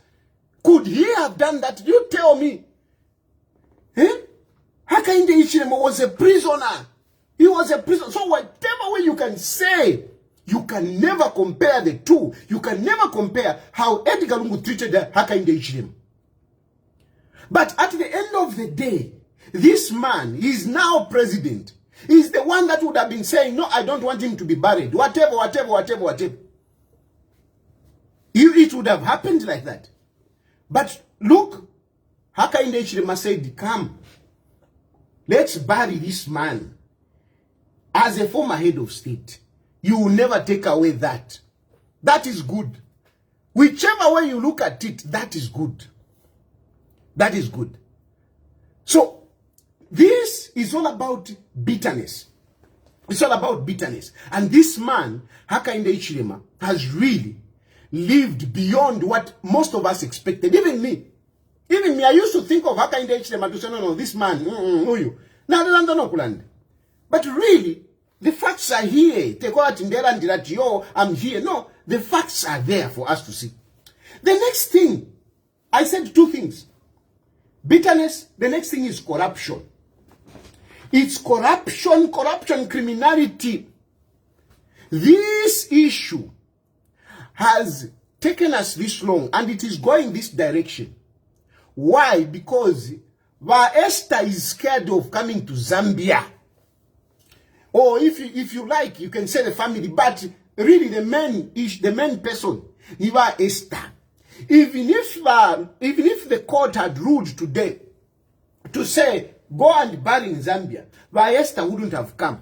Could he have done that? You tell me. Eh? Hakainde Hichilema was a prisoner. He was a prisoner. So whatever way you can say, you can never compare the two. You can never compare how Edgar Lungu treated Hakainde Hichilema. But at the end of the day, this man is now president. He's the one that would have been saying, no, I don't want him to be buried. Whatever. It would have happened like that. But look, Hakainde Hichilema said, come, let's bury this man as a former head of state. You will never take away that. That is good. Whichever way you look at it, that is good. That is good. So, this is all about bitterness. It's all about bitterness. And this man, Hakainde Hichilema, has really lived beyond what most of us expected. Even me, I used to think of Hakainde Hichilema to say, no, this man, who you? But really, the facts are here. I'm here. No, the facts are there for us to see. The next thing, I said two things. Bitterness, the next thing is corruption. It's corruption, criminality. This issue has taken us this long and it is going this direction. Why? Because Esther is scared of coming to Zambia. Or if you like, you can say the family, but really the main person, Iva Esther. Even if the court had ruled today to say go and bury in Zambia, Esther wouldn't have come.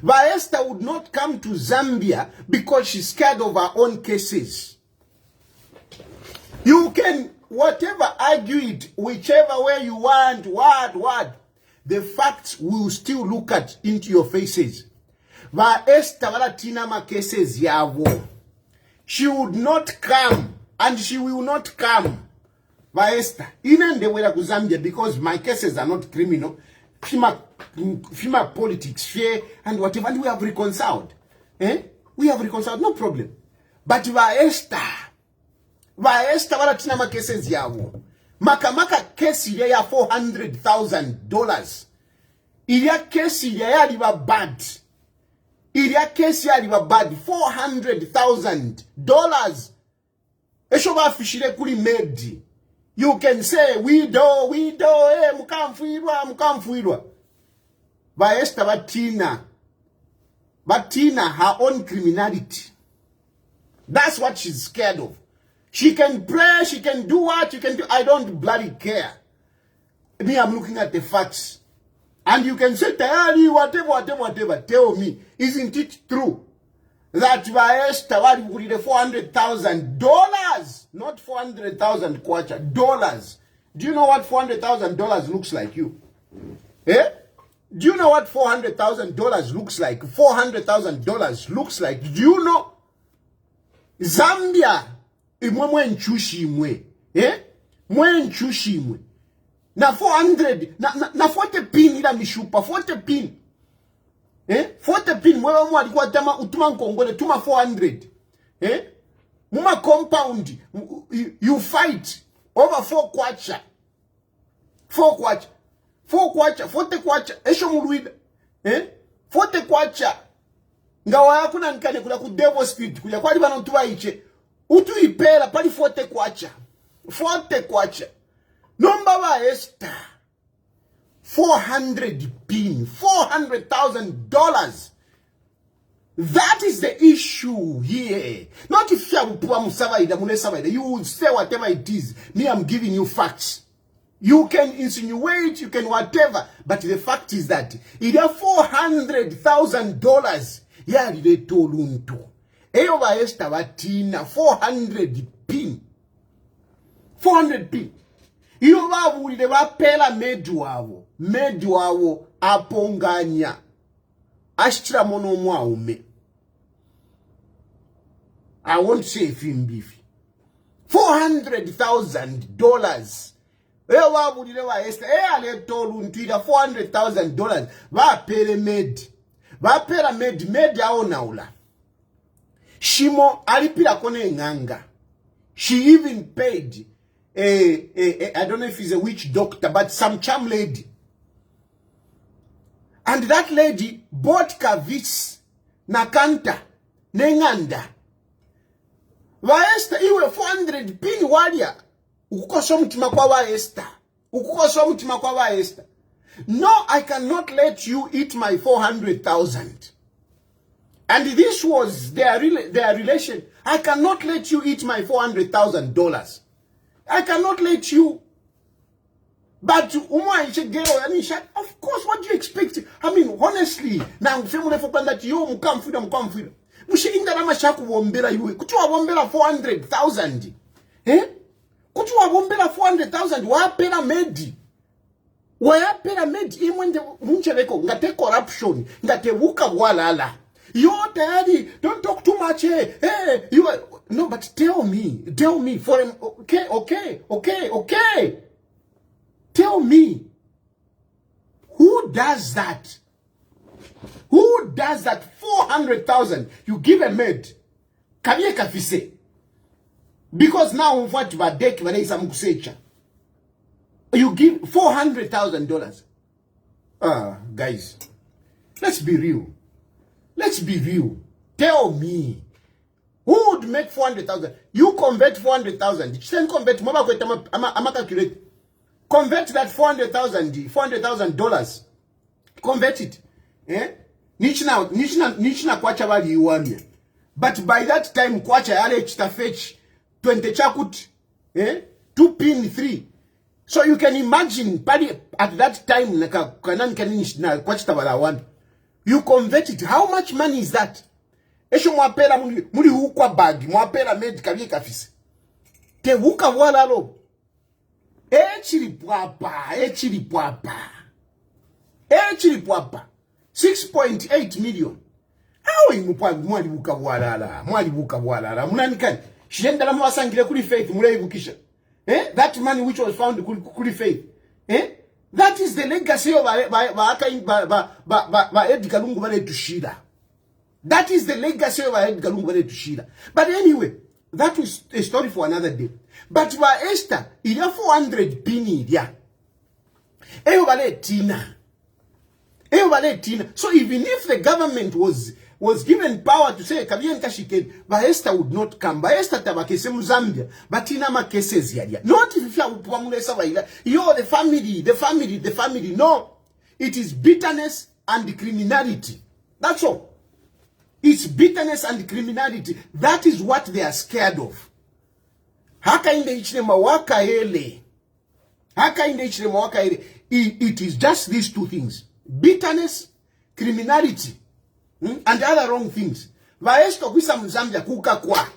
Esther would not come to Zambia because she's scared of her own cases. You can whatever argue it, whichever way you want, what. The facts will still look at into your faces. Esther walatina ma cases yavo. She would not come, and she will not come. Esther, even the way to Zambia, because my cases are not criminal. FEMA politics, fear, and whatever, and we have reconciled. We have reconciled, no problem. But Esther walatina ma cases yavo. Maka kesi ya $400,000. Ilia kesi ya liba bad. Ilia kesi ya liba bad. $400,000. Eshoba fishile kuli medi. You can say, widow, mukamfuirwa. Esther batina her own criminality. That's what she's scared of. She can pray, she can do what you can do. I don't bloody care. Me, I'm looking at the facts. And you can say, Tayali, whatever. Tell me, isn't it true that Esther would the $400,000, not 400,000 kwacha, dollars? Do you know what $400,000 looks like, you? Do you know what $400,000 looks like? $400,000 looks like. Do you know? Zambia. Mwe nchushimwe. Mwe nchushimwe. Na 400, na 40 pin ila mishupa, 40 pin. 40 pin, mwe alikuwa tama utuma nkongole, tuma 400. Muma compound, you fight over 4 kwacha. 40 kwacha, esho muluida. 40 kwacha. Ngawa yakuna nkane kula ku devil spirit, kula kwa liba nantuwa iche. Utu ipela pali 40 kwacha. 40 kwacha. Number wa Esther. 400 pin. $400,000. That is the issue here. Not if you will say whatever it is. Me, I'm giving you facts. You can insinuate, you can whatever. But the fact is that it is $400,000. Yeah, they told unto. Eyo ba Esther batina 400 pin. 400 pin. Iyo ba bulide ba pela medu wabo aponganya. Ashtra mono mwaume. I won't say beef. $400,000. Eyo ba bulide ba Esther ale tolu ntwida $400,000 ba pele med. Ba pela med aonaula. Shimo alipira kone nganga. She even paid I don't know if he's a witch doctor, but some charm lady. And that lady bought kavis nakanta nenganda. Esther iwe 400 pin walia. Ukukoso mtima kwa Esther. Esther. No, I cannot let you eat my 400,000. And this was their relation. I cannot let you eat my $400,000. I cannot let you. But of course, what do you expect? I mean, honestly, now family for that you mukam freedom. Mushi inga na mashaku wombela you. Kutu wa wombela 400,000. Kutu wa wombela 400,000. Wa pera medi. Imwende munchereko ngate corruption, ngate wuka walala. Yo, Daddy, don't talk too much. Hey, you are, no, but tell me for him. Okay. Tell me, who does that? Who does that? 400,000 you give a maid. Kanye kafise. Because now what badek vanesa mkusecha. You give $400,000. Guys, let's be real. Tell me, Who would make 400,000? You convert 400,000. Then convert. Mama calculate. Convert that $400,000. Convert it. Eh? Nichina kwacha wali yuwamye. But by that time, kwacha yale chitafetch 20 chakut. Eh? 2 pin 3. So you can imagine, at that time, you convert it. How much money is that? Esho mwapela muli hukwa bag, mwapela medical kafisi. Te huka wala lo. Echiri pwapa. 6.8 million. How mwali huka wala. Munanikani. Shenda la mwasangile kuli faith, mule hibukisha. Eh? That money which was found kuli faith. Eh? That is the legacy of Edgar Lungu Bale Tushira. That is the legacy of Edgar Lungu Bale Tushira. But anyway, that was a story for another day. But for Esther, il y a 400 pini dia. Eyo bale tina. So even if the government was given power to say Kabian Kashiken, Esther would not come. Esther tabakese Zambia, but ina ma cases yadia. Not if you are the family. No, it is bitterness and criminality. That's all. It's bitterness and criminality. That is what they are scared of. It is just these two things: bitterness, criminality. And other wrong things. Vaesto kwisa Mzambia kuka kwa.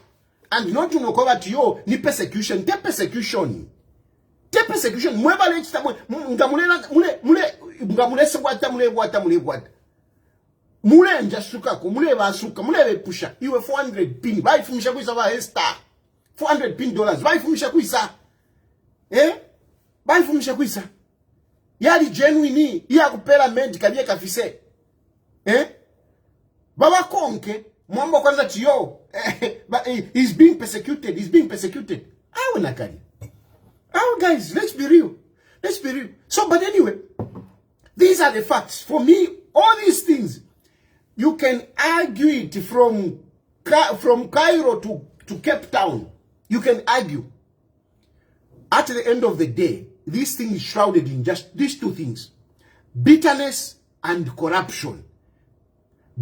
And not to know cover to you ni persecution. Te persecution. Mweba lechita mule sekwata mule wata. Mule njasuka ko mule basuka mule pusha. Iwe 400 pin. Vai fumisha kwisa Vaesta. $400 pin. Vai fumisha kwisa. Vai fumisha kwisa. Yali genuine. Iya kupela medical ye kafise. Baba Konke, Mwambo kwanza chiyo, he's being persecuted. Guys, let's be real. So, but anyway, these are the facts. For me, all these things, you can argue it from Cairo to Cape Town. You can argue. At the end of the day, this thing is shrouded in just these two things: bitterness and corruption.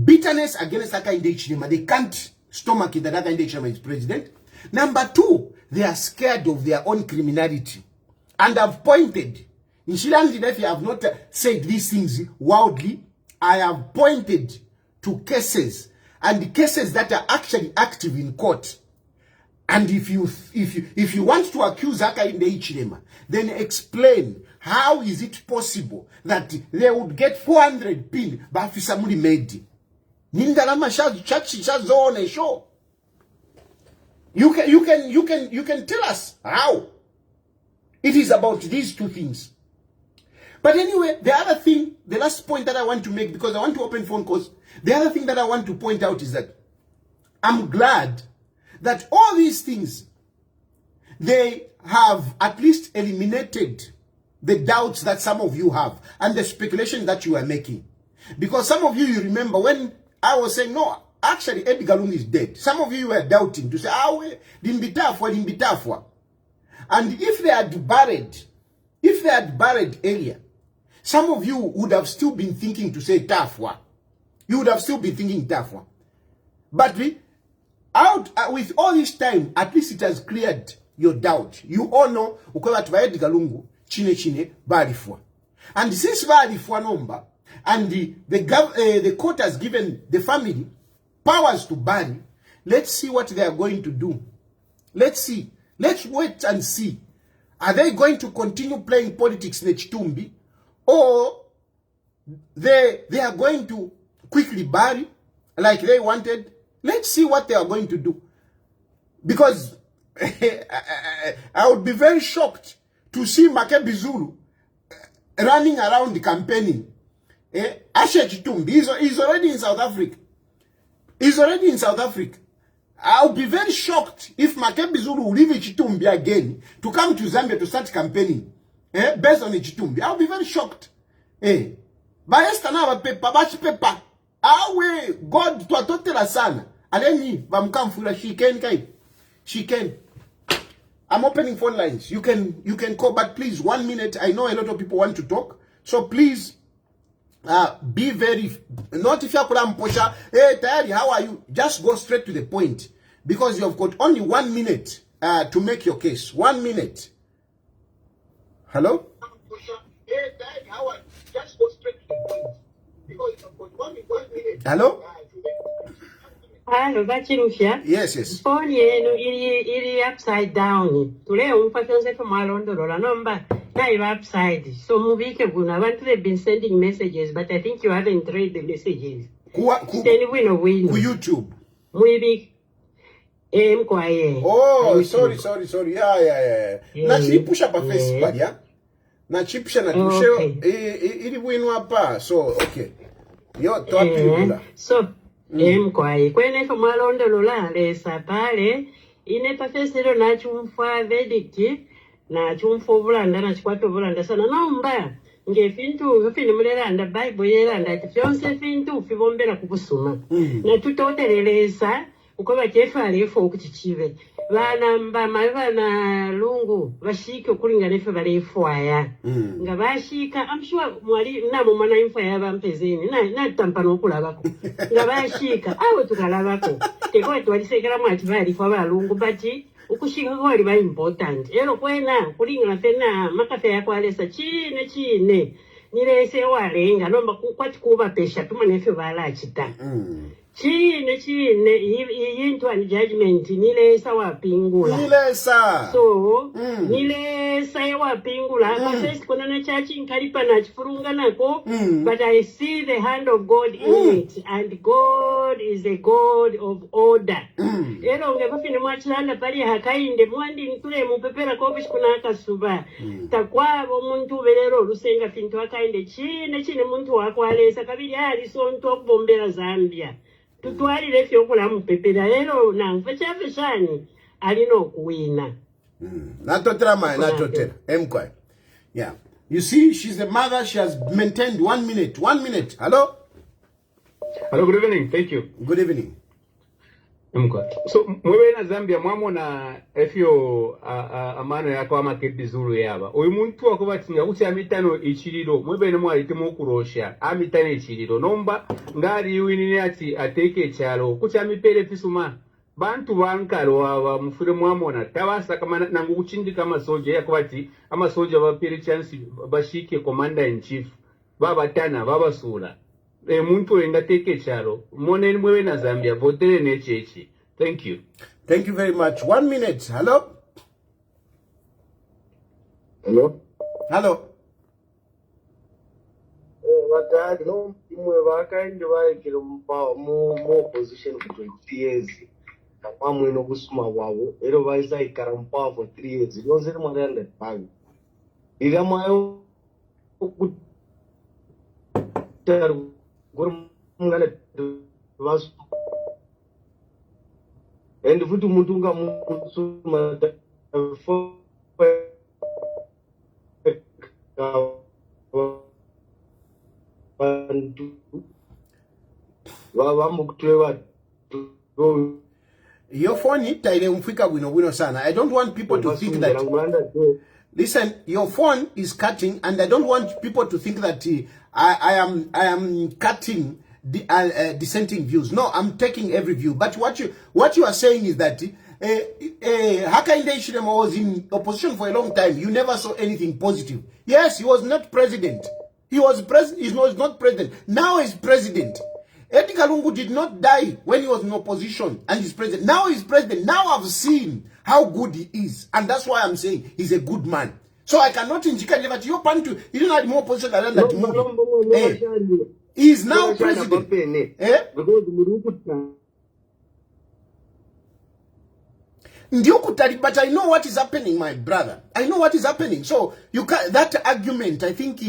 Bitterness against Hakainde Hichilema. They can't stomach it that Hakainde Hichilema is president. Number two, they are scared of their own criminality. And I've pointed, in Shilanzi, if you have not said these things wildly, I have pointed to cases, and the cases that are actually active in court. And if you want to accuse Hakainde Hichilema, then explain how is it possible that they would get 400 pin by Fisamuli Medi. Nindalama zone show. You can tell us how. It is about these two things. But anyway, the other thing, the last point that I want to make, because I want to open phone calls, the other thing that I want to point out is that I'm glad that all these things, they have at least eliminated the doubts that some of you have and the speculation that you are making. Because some of you remember when I was saying, no, actually Edgar Lungu is dead. Some of you were doubting to say, Dimbitafwa. And if they had buried earlier, some of you would have still been thinking to say Tafwa. You would have still been thinking Tafwa. But with all this time, at least it has cleared your doubt. You all know Edgar Lungu chine barifwa. And since barifwa number, and the court has given the family powers to bury, let's see what they are going to do. Let's see. Let's wait and see. Are they going to continue playing politics in Chitumbi, or they are going to quickly bury like they wanted? Let's see what they are going to do. Because I would be very shocked to see Makebi Zulu running around campaigning. Ashe Chitumbi, he's already in South Africa. I'll be very shocked if Makebi Zulu will leave Chitumbi again to come to Zambia to start campaigning based on Chitumbi. I'll be very shocked. Baesta na paper, bachi paper. Awe, God, tuatotela sana. And then Bamkamfula, she can, Kai. She can. I'm opening phone lines. You can call, but please, 1 minute. I know a lot of people want to talk. So please, be very, not if you're Posha, hey, Tayali, how are you? Just go straight to the point. Because you've got only 1 minute to make your case. 1 minute. Hello? Hey, Tayali, how are you? Just go straight to the point. Because you've got only 1 minute. Hello? Hello, Chilufya. Yes. Phone yenu ili upside down. Tule umfatanse for malondolola number. Now you're upside. So muvike guna. They've been sending messages, but I think you haven't read the messages. Ku YouTube. Muibi. Mkwaye. Oh, sorry. Yeah. Na chipusha pa Facebook, yeah? Na chipusha na tusheo. Ili winu hapa. So, okay. Yo, toapi yula. So, mkwaye. Kwene for malondolola. Lesa pale. Inepa fesero na chumfa verdict. Na chumfo bulanda na chikwato bulanda sana nomba nge fintu fini mulelanda bible yelanda fyonse fintu fibombera kubusuma na tutoterelesa uko bakefale fo okuchichive bana bana lungu bashike kulinga nefe balefwaya nga bashika I'm sure mwali na mumana info yabampezeni na tampano okulabako nga bashika awe tukalabako teko twalisekera mwati bali kwa balungu bati ukushika kwa liba important. Ero kwena, kulinga fena, makafe ya kwa lesa, chine. Nilese walenga, nomba kukwati kuba pesha, tuma nefe wala chita. Chine, yintu ani judgment, nilesa wapingula. So, nilesa wapingula, kafesi kuna na chachi nkalipa na chifurunga nako, but I see the hand of God in it, and God is a God of order. Ero ngefafine mwachilanda pali hakainde, mwandi nitule mupepera kobish kuna akasuba. Takwabo muntu velero lusenga fintu hakainde, chine muntu wakwalesa, kabili aliso ntu wakubombela Zambia. Tutuali lefi okula mpepera lero na mfeshani alino kuwina. Natotera. Mkwaye. Yeah. You see, she's a mother. She has maintained 1 minute. 1 minute. Hello? Hello, good evening. Thank you. Good evening. So, mwewe na Zambia mwamona efyo amano yako amakedi zulu yaba. Oyu muntu wakubatinga uchi amitano ichiriro. Mwewe na mwalitimo okurosha. Amitano ichiriro. Nomba ngari yuinini ati ateke chalo. Kuchi amipele fisuma. Bantu bankalo wa mufure mwamona. Tawasa kama nangu kuchindika amasoja ya kubati. Amasoja wapiri chansi bashike commander in chief. Baba tana, baba sula. Muntu enga teke charo. Mone mwewe na Zambia. Votere nechechi. Thank you. Thank you very much. 1 minute. Hello? But no, kind of more position for 20 years. I'm going to go small wow. Otherwise, I can't for 3 years. You don't say more than that. Either my good was and if you mutunga musuma for your phone itaile mfika wino sana. I don't want people to think that. Listen, your phone is cutting, and I don't want people to think that I am cutting the dissenting views. No, I'm taking every view. But what you are saying is that Hakainde Hichilema was in opposition for a long time. You never saw anything positive. Yes, he was not president. He was president. He was not president. Now he's president. Edgar Lungu did not die when he was in opposition and he's president. Now he's president. Now I've seen how good he is. And that's why I'm saying he's a good man. So I cannot indicate that your point to he didn't have more position than that movie. He is now president. But I know what is happening, my brother. I know what is happening. So you can that argument, I think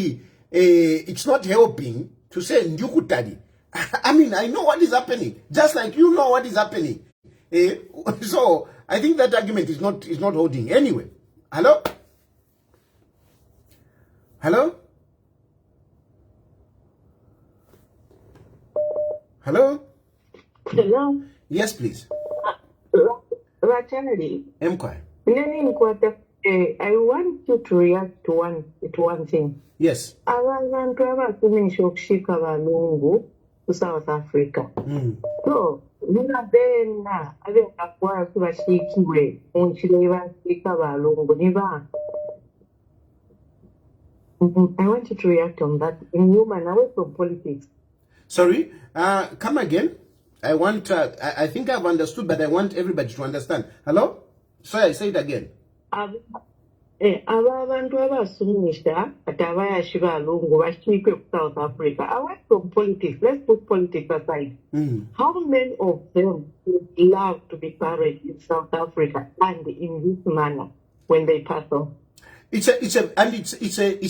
it's not helping to say Ndukutari. I mean, I know what is happening, just like you know what is happening. So I think that argument is not holding. Anyway, hello. Hello. Hello. Yes, please. Rachari, Mkwa. I want you to react to one thing. Yes. Abantu abatumisha okushika balungu ku South Africa. So, nibabena abekakwa kubashikiwe munchile bashika balungu niba. I want you to react on that in human away from politics. Sorry, come again. I want, I think I've understood, but I want everybody to understand. Hello? Sorry, say it again. Abantu abasumisha ati abayashi balungu bashikwe ku South Africa. Away from politics, let's put politics aside. How many of them would love to be buried in South Africa and in this manner when they pass on? It's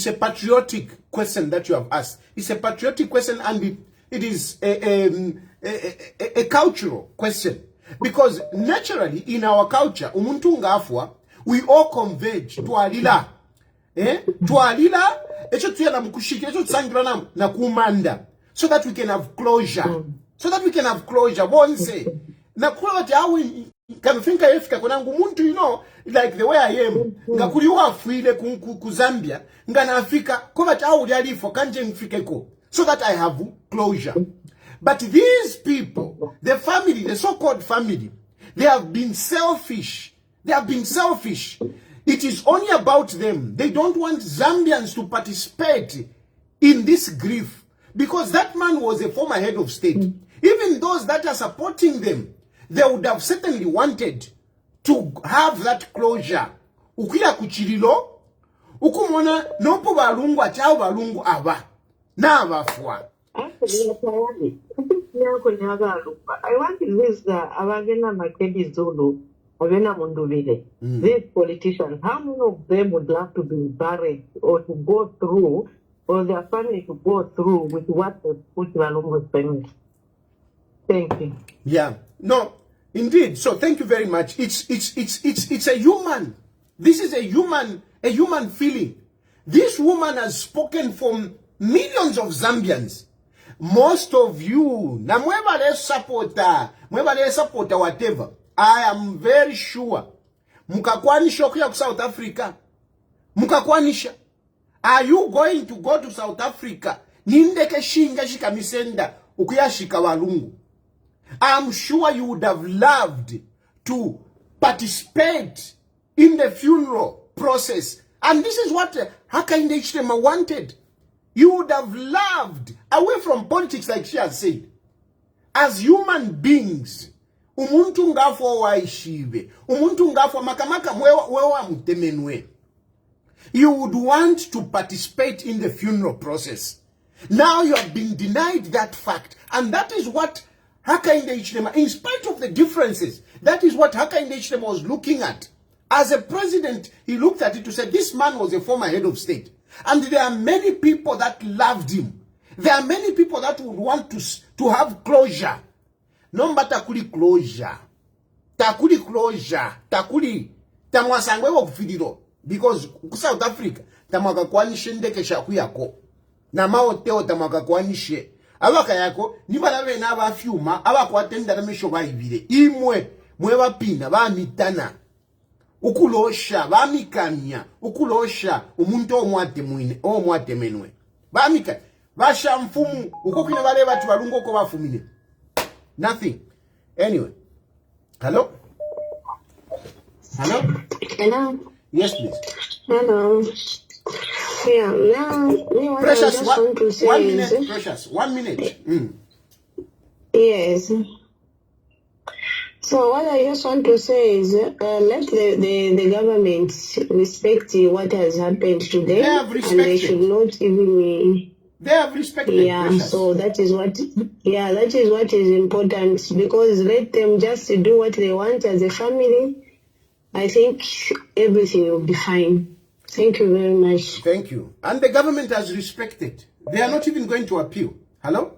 a patriotic question that you have asked. It's a patriotic question, and it is a cultural question, because naturally in our culture, umuntu ngafwa, we all converge to alila, to alila, echo tuyana mkushiki, echo tsangrana na kumanda, so that we can have closure, Once na kwa jawi can think I Africa kunangu muntu, you know, like the way I am. Ngakuli wafile ku Zambia, ngana Africa, kwa jawi yalifo kanje mfikeko, so that I have closure. But these people, the family, the so-called family, they have been selfish. It is only about them. They don't want Zambians to participate in this grief, because that man was a former head of state. Even those that are supporting them, they would have certainly wanted to have that closure. Ukia kuchililo, ukumona nopo balungu achao balungu aba. Na abafwa. I want to lose the Avagena Makedi Zulu, Avena Munduvile. These politicians, how many of them would love to be buried or to go through, or their family to go through with what they put along with them? Thank you. Yeah. No, indeed. So thank you very much. It's a human. This is a human feeling. This woman has spoken for millions of Zambians. Most of you, na mwebale supporter whatever, I am very sure, mukakwanisha okuya ku South Africa. Mukakwanisha. Are you going to go to South Africa? Nindeke shinga shika misenda, ukuya shika walungu. I'm sure you would have loved to participate in the funeral process. And this is what Hakainde Hichilema wanted. You would have loved, away from politics like she has said, as human beings, umuntu ngafo waishive, umuntu ngafo makamaka mwewa mutemenwe. You would want to participate in the funeral process. Now you have been denied that fact. And that is what Hakainde Hichilema, in spite of the differences, that is what Hakainde Hichilema was looking at. As a president, he looked at it to say, this man was a former head of state. And there are many people that loved him. There are many people that would want to have closure. No matter closure. Takuli. Tamwasangwe wa kufidiro. Because South Africa, tamwaka kwanishe ndeke shaku yako. Na maoteo tamwaka kwanishe. Awaka yako, nibalawe na abafyuma, awa tenda na mesho baibire. Imwe, mwewa pina, ba mitana. Ukulosha, bamikanya, ukulosha, umuntu omwate menwe. Bamika, basha mfumu, ukukine bale batu balungo ko bafumine. Nothing. Anyway. Hello? Hello? Hello? Yes, please. Hello. Yeah, now, Precious, 1 minute, Precious. 1 minute. Yes. So what I just want to say is, let the government respect what has happened today. They have respected. And they should not even. They have respected. Yeah. Precious. So that is what. Yeah, that is what is important, because let them just do what they want as a family. I think everything will be fine. Thank you very much. Thank you. And the government has respected. They are not even going to appeal. Hello?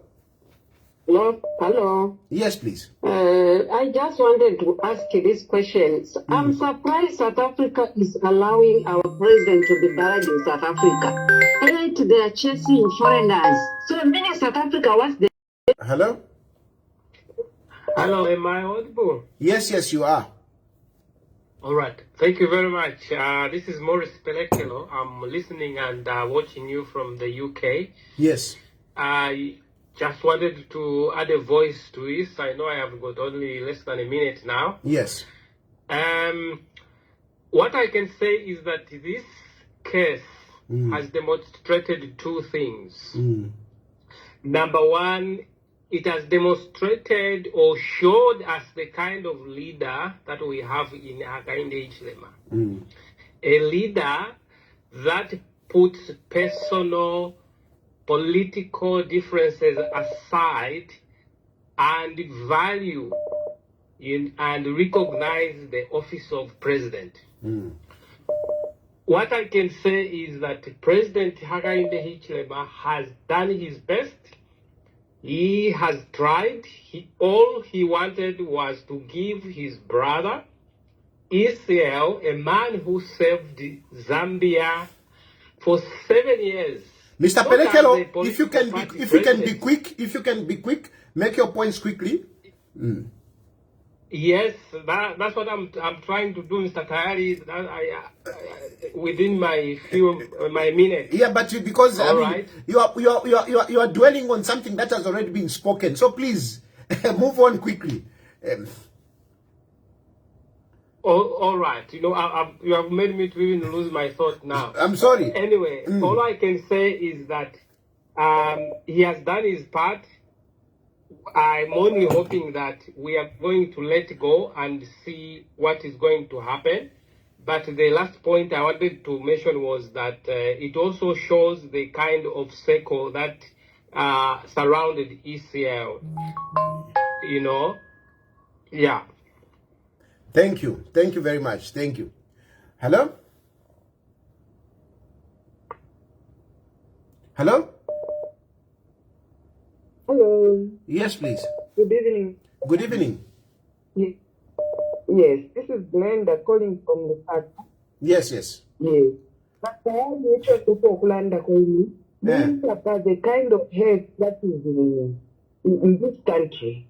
Hello. Yes, please. I just wanted to ask you these questions. I'm surprised South Africa is allowing our president to be buried in South Africa. Right, they are chasing foreigners. So many South Africa, what's the... Hello? Hello, am I audible? Yes, yes, you are. All right. Thank you very much. This is Maurice Pelekelo. I'm listening and watching you from the UK. Yes. I just wanted to add a voice to this. I know I have got only less than a minute now. Yes. What I can say is that this case has demonstrated two things. Number one, it has demonstrated or showed us the kind of leader that we have in Hakainde Hichilema. A leader that puts personal, political differences aside and value and recognize the office of president. What I can say is that President Hakainde Hichilema has done his best. He has tried. All he wanted was to give his brother, ECL, a man who served Zambia for 7 years. Mr. Not Pelekelo, as a if you can political be, party if you can be quick, make your points quickly. Yes, that's what I'm trying to do, Mr. Tayali. Within my minute. Yeah, but because I All mean, right. you are dwelling on something that has already been spoken. So please move on quickly. All right. You know, you have made me to even lose my thought now. I'm sorry. Anyway, all I can say is that he has done his part. I'm only hoping that we are going to let go and see what is going to happen. But the last point I wanted to mention was that it also shows the kind of circle that surrounded ECL. You know? Yeah. Thank you. Thank you very much. Thank you. Hello? Hello? Hello. Yes, please. Good evening. Good evening. Yes, this is Glenda calling from the park. Yes, yes. Yes. But I have nature to talk Glenda calling. Means about the kind of hate that is in this country.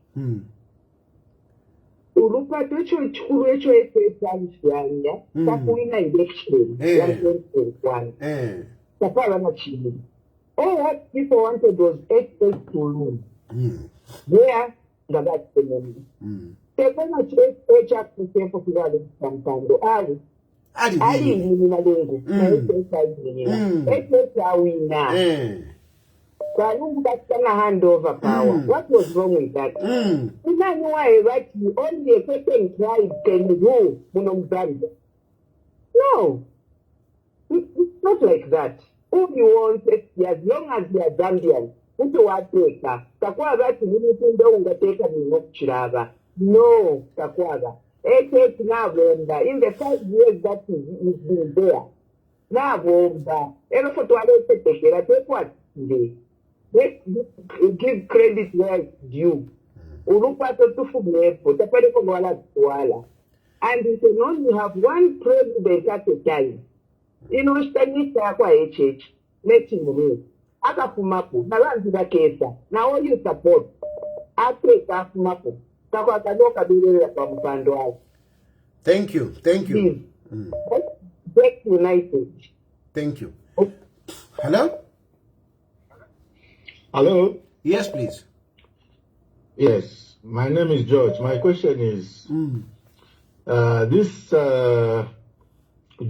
Urupata echo ekikulu ekyo ekyetagisianja takulina election ya 2021. Tapala na chini. All what people wanted was 8 days to rule. Where the back family. Tepana checha kusepo kidali mtando ali ni malengo na echo wina. Kalungu katika handover power. What was wrong with that? You know why right? Only a certain tribe can rule Munomzambia. No, it's not like that. Who you want, as long as they are Zambian, mtu wateka. Takwaga tinimutunde ungateka minokchiraba. No, takwaga. Eke tinavenda. In the 5 years that is been there. Navomba. Ero for toilette tekera tekwa today. Let's give credit where it's due. Urupato tufumepo. Tapere kwa wala tuwala. And you can only have one president at a time. Inoshtanisa kwa HH, let him rule. Akafumapo, na wanzida kesa, na all you support. Afrika afumapo, takwa kadoka bilele kwa mpando wao. Thank you. Thank you. Let's get united. Thank you. Hello? Hello? Yes, please. Yes, my name is George. My question is, this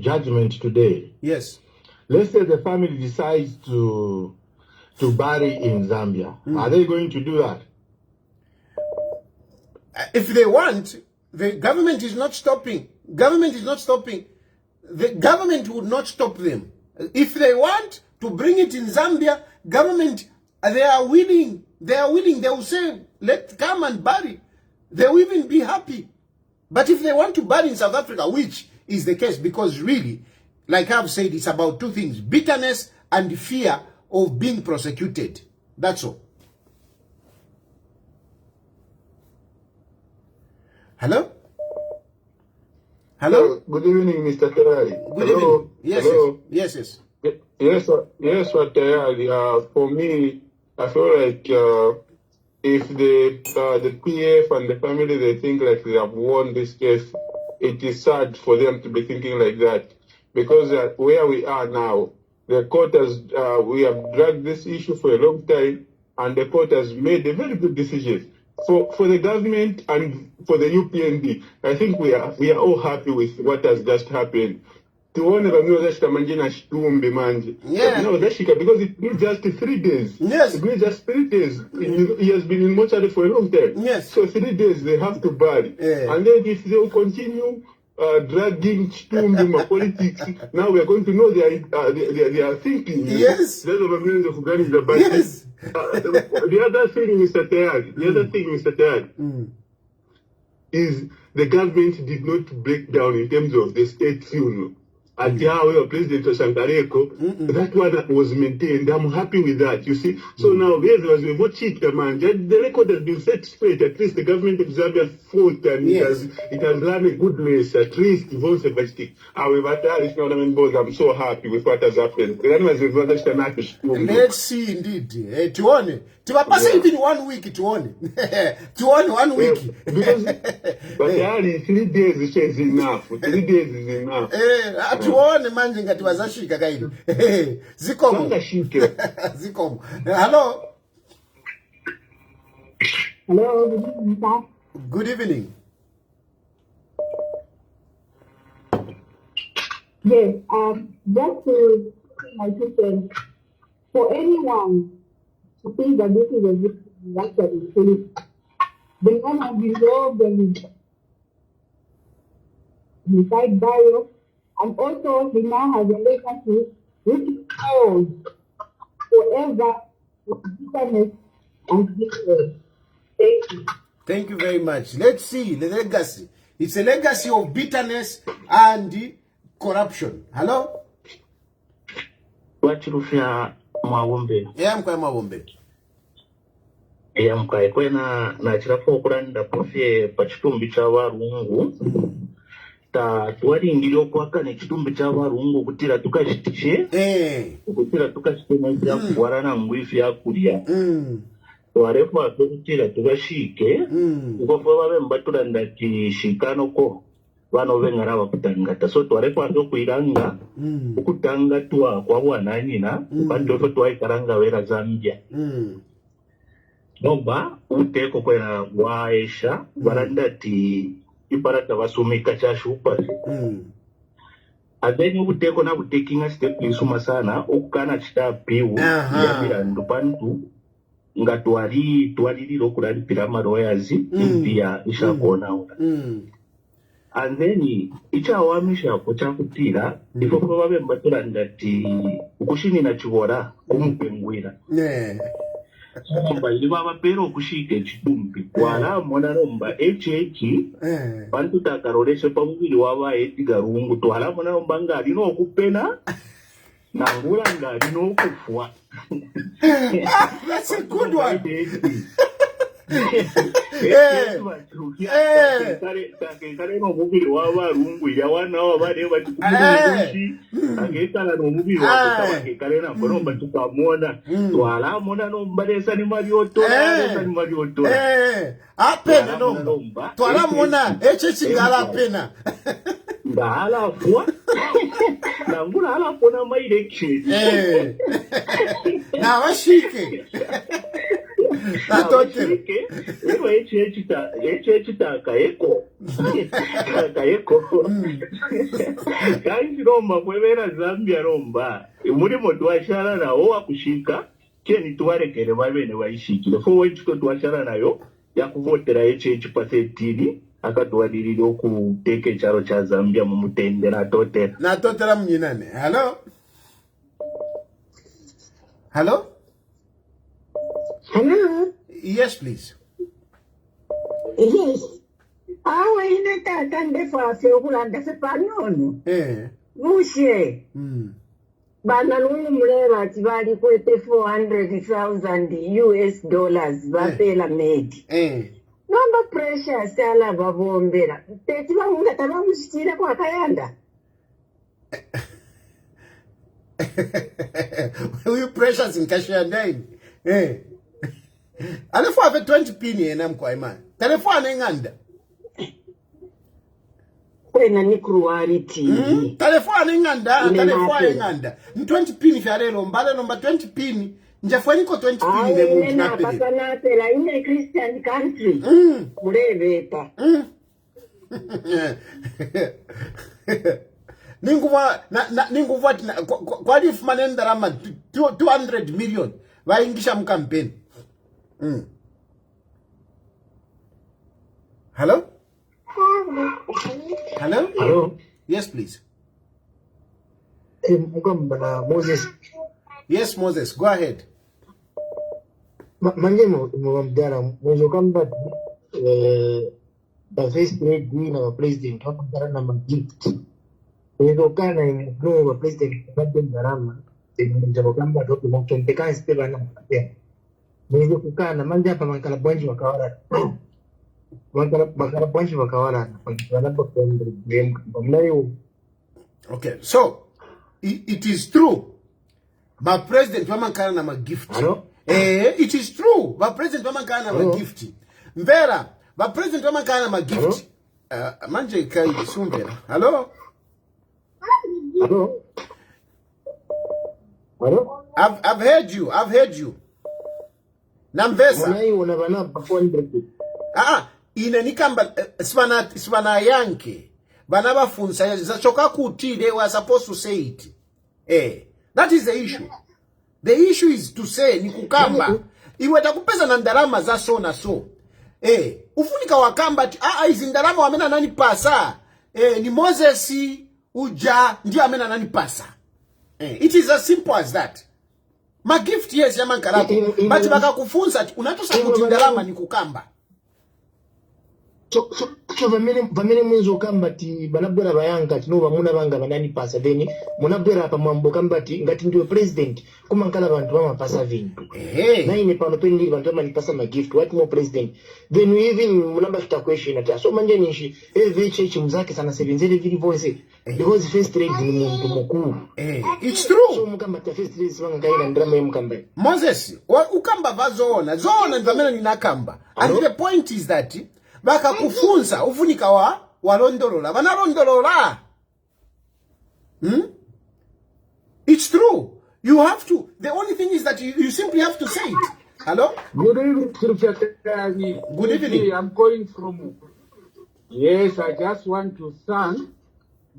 judgment today, Yes. let's say the family decides to bury in Zambia. Are they going to do that? If they want, the government is not stopping. Government is not stopping. The government would not stop them. If they want to bring it in Zambia, government, they are willing. They are willing. They will say, let's come and bury. They will even be happy. But if they want to bury in South Africa, which is the case, because really, like I've said, it's about two things: bitterness and fear of being prosecuted. That's all. Hello? Hello? Good evening, Mr. Tayali. Good Hello? evening. Yes, Hello? yes, yes, Yes, sir. Yes, sir, Tayali. For me, I feel like if the PF and the family, they think like they have won this case, it is sad for them to be thinking like that. Because where we are now, the court has, we have dragged this issue for a long time, and the court has made a very good decision. For the government and for the UPND, I think we are all happy with what has just happened. Tuone bamwe wazashika manje na shitumbe manje. Yeah. No, wazashika because it been just 3 days. Yes. It been just 3 days. He has been in mortuary for a long time. Yes. So 3 days they have to bury. Yeah. And then if they will continue dragging Chitumbi politics, now we are going to know they are thinking. Yes. That's what means of running the budget. Yes. The other thing, Mr. Tayali, is the government did not break down in terms of the state funeral. At our President Shankareko, that one was maintained. I'm happy with that, you see. So now, as we watch it, man, the record has been set straight. At least the government of Zambia fought, and it has run a good race, at least votes have been. However, I'm so happy with what has happened. Let's see, indeed. Tuone. Tiwapasa even 1 week, tuone. Tuone 1 week. Because, but 3 days is enough. 3 days is enough. Tuone manje ngati wazashika kaili. Zikomo. Zikomo. Hello. Hello, good evening, sir. Good evening. Yes, just to my question, for anyone to think that this is a victim, actually, the man has been involved in side bio, and also he now has a legacy which is held forever with bitterness and hatred. Thank you. Thank you very much. Let's see the legacy. It's a legacy of bitterness and corruption. Hello? Chilufya Mwawombe. Mkwa Mwawombe. Mkwa kwena na chirafu okulanda profie pa chitumbi cha Warungu. Twali ngiro kwaka ne chitumbi cha Warungu kutira tukashitishe. Kutira tukashite mwaja kuwarana ngwifi ya kulia. Twarefu akutira tukashike. Ukofo babe mbatulanda kishikano ko. Vano vengara vakutangata so twarepo ando kuiranga ukutanga twa kwa bwana nyina bandofo twaikaranga wera Zambia nomba uteko kwena waesha baranda ti iparata vasumika cha shupa adeni uteko na kutekinga step isuma sana ukana chita piu ya mirandu pantu ngatwari liro kulipira maroyazi impia ishakona and then ichawamisha kuchakutira ifo babe mbatulanda ti ukushini na chibora kumupengwira nomba baba pero kushike chitumbi kwala mona nomba bantu takaroleshe pamubiri waba etigarungu twala mona nomba ngari no kupena nangula ngari no kufwa. That's a good one. Kare no mubiri waba rungu ya wana wabare batikubushi agekala no mubiri waba kare na bomba tukamona twala mona no mbalesa ni marioto apena no twala mona chingala pena ngala kwa nangula ala pona maileke na washike Atoke, ero echita kaeko. Kaisi romba kwevera Zambia romba. Umurimo tuwashara na owa kushika. Keni tuwarekere wabene waishikile. Fo wenchiko tuwashara na yo. Ya kuvotera pasentini. Akatuwadiriri oku teke charo cha Zambia mumutende na totera. Na totera mnyinane. Hello? Hello? Hello? Yes, please. Yes. Awa ine tata ndefu afyo kulanda sepanono. Mushe. Bana nungu mlera atibali kwete $400,000 bapela medi. Nomba pressure sala babombera. Tetiba munga taba mshitira kwa kayanda. Huyu pressures in Kashiandai. Alefo ave 20 pini ena mkwaima. Telefone nganda. Kwena ni cruelty. Telefone nganda, telefone nganda. 20 pini fyarelo mbale nomba 20 pini. Njafaniko 20 pini de mungu napele. Pasana tela in Christian country. Muleveta. Ninguva kwa if manenda rama 200 million vaingisha mkampeni. Hello? Hello? Hello? Yes, please. Moses. Yes, Moses, go ahead. Manje mwamdara mwezo kamba the first grade green our president wako mdara na gift. Mwezo kana imeglow wa president kabade mdarama mwezo kamba toki mwaktenteka steba na mpapea. Mwezo kukana manje hapa mankala bwanji wakawara. Mankala bwanji wakawara. Okay, so it is true. But President Wamankana na gift. It is true. But President Wamankana na gift. Mvera, but President Wamankana na gift. Manje kai sumbera. Hello? Hello? Hello? I've heard you. I've heard you. Namvesa. Mwanai unabana bafondreki. Ine nikamba swana yanke. Banaba funsa zachoka kuti they were supposed to say it. That is the issue. The issue is to say ni kukamba iwe takupesa na ndarama za so na so. Ufunika wakamba hizi ndarama wamena nani pasa. Ni Moses uja ndio amena nani pasa. It is as simple as that. Ma gift yes ya mankarako. But baka kufunza unatosa kuti ndarama ni kukamba. So vamene mwezo kamba ti banabwera bayanga tino bamuna banga banani pasa then munabwera apa mambo kamba ti ngati ndio president kumankala bantu bamapasa vintu na ine pano pendili bantu bamanipasa ma gift what more president then we even munamba kita question ati so manje nishi every church muzake sana sebenzele vili voice because first trade ni muntu mukuru it's true so mukamba ta first trade sibanga kaina ndrama yemukamba Moses ukamba vazona ndvamene ninakamba and the point is that baka kufunza ufunika walondolola banalondolola. It's true. You have to. The only thing is that you simply have to say it. Hello? Good evening, Chilufya Tayali. Good evening. I'm calling from. Yes, I just want to thank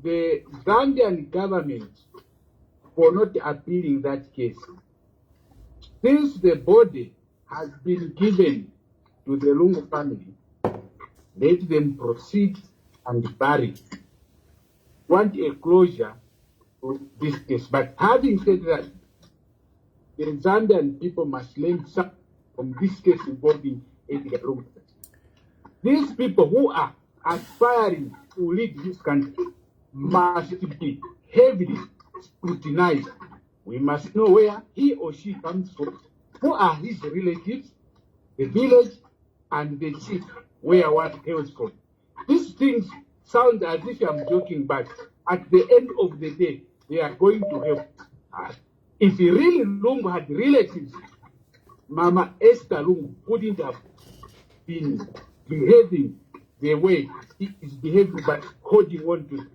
the Zambian government for not appealing that case. Since the body has been given to the Lungu family, let them proceed and bury. Want a closure to this case. But having said that, the Zambian people must learn something from this case involving Edgar Lungu. These people who are aspiring to lead this country must be heavily scrutinized. We must know where he or she comes from, who are his relatives, the village, and the chief where one hails from. These things sound as if I'm joking, but at the end of the day, they are going to help us. If really Lungu had relatives, Mama Esther Lungu wouldn't have been behaving the way he is behaving, but holding on to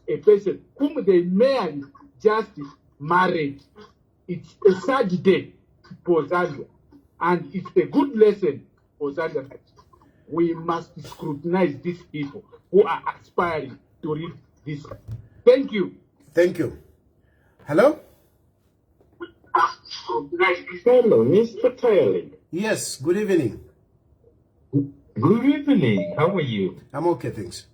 a person whom they married just married. It's a sad day for Zambia, and it's a good lesson for Zambia. We must scrutinize these people who are aspiring to read this. Thank you. Thank you. Hello? Hello, Mr. Tayali. Yes, good evening. Good evening. How are you? I'm okay, thanks.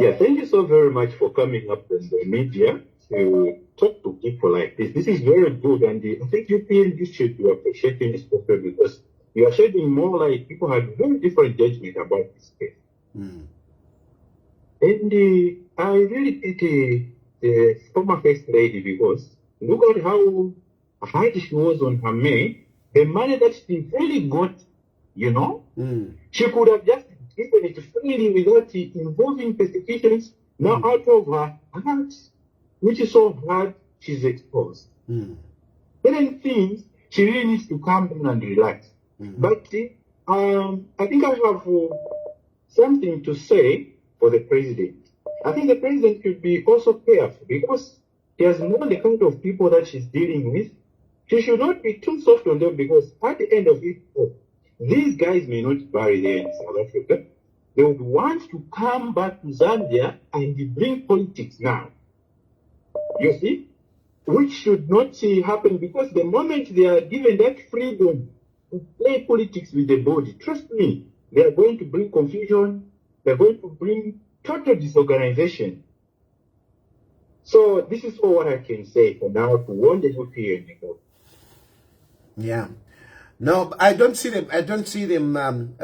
Yeah, thank you so very much for coming up in the media to talk to people like this. This is very good, and I think you feel you should be appreciating this program because you are shedding more light. People have very different judgment about this case. And I really pity the former first lady because look at how hard she was on her maid. The money that she really got, you know, she could have just given it freely without involving persecutions. Now out of her heart, which is so hard, she's exposed. Certain things she really needs to calm down and relax. But I think I have something to say for the president. I think the president should be also careful because he has known the kind of people that she's dealing with. She should not be too soft on them because at the end of it, these guys may not bury there in South Africa. They would want to come back to Zambia and bring politics now. You see? Which should not happen because the moment they are given that freedom to play politics with the body, trust me, they are going to bring confusion, they are going to bring total disorganization. So this is all what I can say for now to warn the youth here in the world. Yeah. No, I don't see them. I don't see them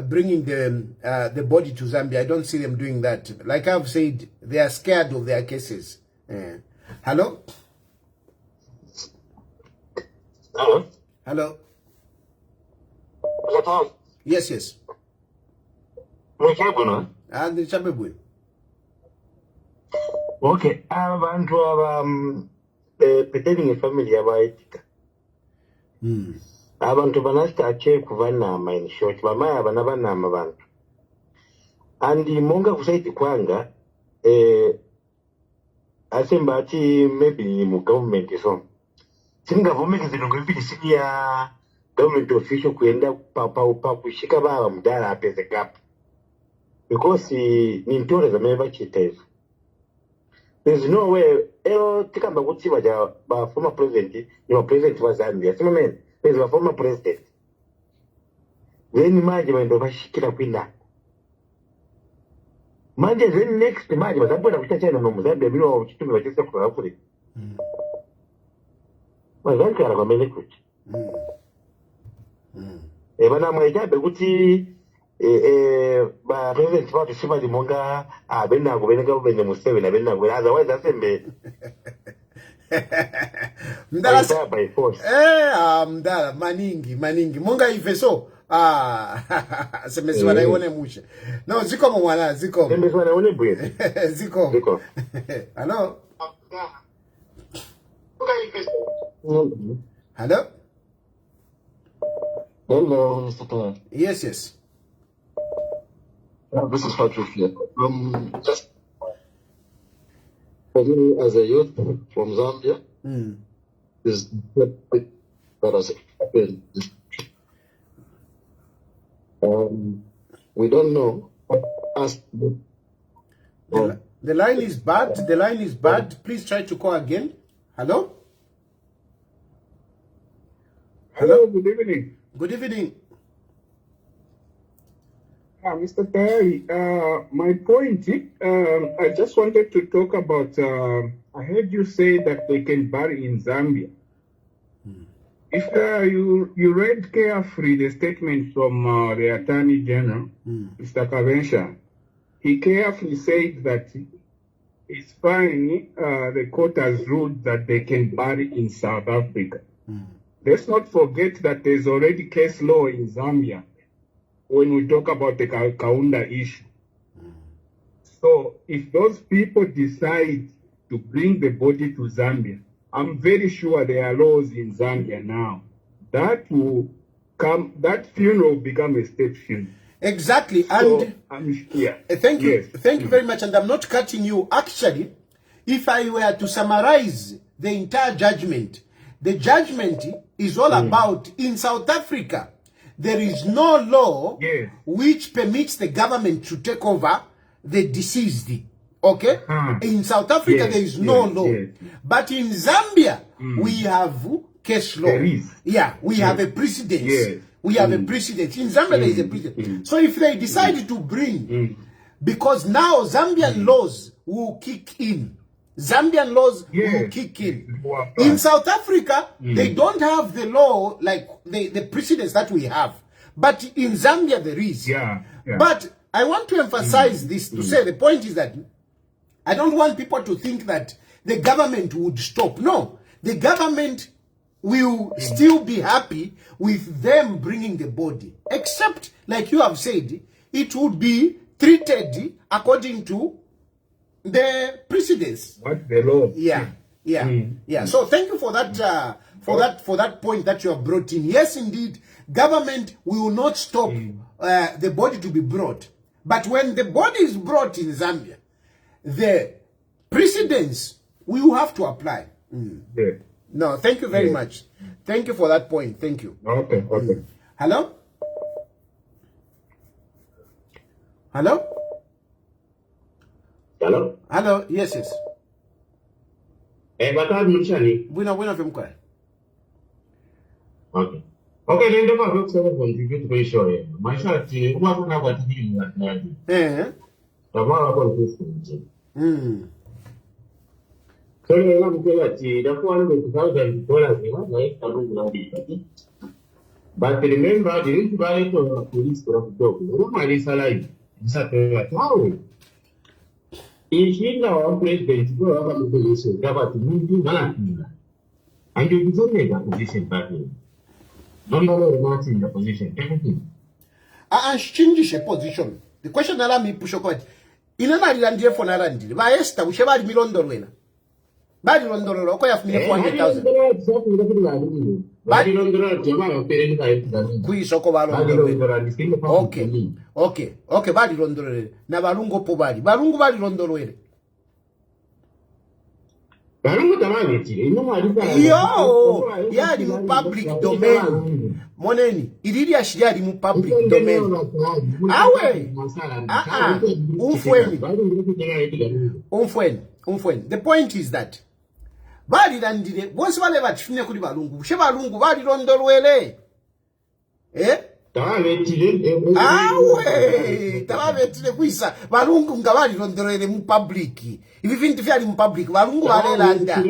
bringing the body to Zambia. I don't see them doing that. Like I've said, they are scared of their cases. Hello? Hello? Hello? Yes, yes. And the Chabebwe. Okay, abantu pretending a family abaitika. Abantu banastart kuvanama in short, bamaya banabanama bantu. Andi monga kusaiti kwanga, asembati maybe mu government so. Singa vumeke zinongepili sini ya government official kuenda pa kushika baba mdala apeze gap. Because ni ntore za meva chitevu. There's no way, tikamba kuti ba former president, your president was Zambia. There's a former president. Then imagine when the Vashikira Pinda. Imagine then next imagine, but I'm going to tell you no Zambia, you know, to me, just for Africa. Well, that's what I'm going to even I'm my job, ba president wa tusema limonga bena kubeneka bene Museveni bena kwa otherwise asembe mdala by force mdala maningi monga ifeso semeswa na ione musha no ziko mwana ziko semeswa na ione bwe ziko hello hello hello Mr. Tayali. Yes. This is Chilufya. Just for me as a youth from Zambia, is that has happened. We don't know. The line is bad. The line is bad. Please try to call again. Hello? Hello, good evening. Good evening. Mr. Tayali, my point, I just wanted to talk about, I heard you say that they can bury in Zambia. If you read carefully the statement from the Attorney General, Mr. Kavensha, he carefully said that it's fine, the court has ruled that they can bury in South Africa. Let's not forget that there's already case law in Zambia when we talk about the Kaunda issue. So if those people decide to bring the body to Zambia, I'm very sure there are laws in Zambia now that will come, that funeral will become a state funeral. Exactly. So, And thank you. Yes. Thank you very much. And I'm not cutting you. Actually, if I were to summarize the entire judgment, the judgment is all about in South Africa. There is no law which permits the government to take over the deceased. Okay? In South Africa, there is no law. But in Zambia, we have case law. Yeah, we have a precedence. We have a precedent. In Zambia, there is a precedent. So if they decide to bring, because now Zambian laws will kick in. Zambian laws will kick in. In South Africa, they don't have the law like the precedents that we have. But in Zambia, there is. But I want to emphasize this to say the point is that I don't want people to think that the government would stop. No, the government will still be happy with them bringing the body. Except, like you have said, it would be treated according to the precedents. What the law? Yeah. So thank you for that for that point that you have brought in. Yes, indeed, government will not stop the body to be brought. But when the body is brought in Zambia, the precedents we will have to apply. Yeah. No, thank you very much. Thank you for that point. Thank you. Okay. Hello? Hello? Hello? Hello? Yes. Buena femkwa. Okay. Okay, then don't have to contribute very sure. My shot, you want to know what to do that night. Tomorrow, so you want to tell that the $400,000 but remember, the rent value to police for the dog. Nobody is alive. It's a how? If now president go over the position, government will do and you don't make a position back in. No not in the position. Everything. Change a position. The question that me push out. Inana lilandie for narandi. Ba esta usheba milondolwena. Badi londololo ko yafune 400,000. Badi londololo jama opere ni kuisoko balondololo. Okay, badi londololo. Na balungo po badi. Balungu badi londololo. Yo, yali mu public domain. Moneni, ilili ashiyali mu public domain. Awe. Umfweni. The point is that bali landire bonse bale batufune kuli balungu. She balungu bali londolwele. Tababetile kuisa balungu nga bali londolwele mu public. Ivi vintu vyali mu public balungu balelanda.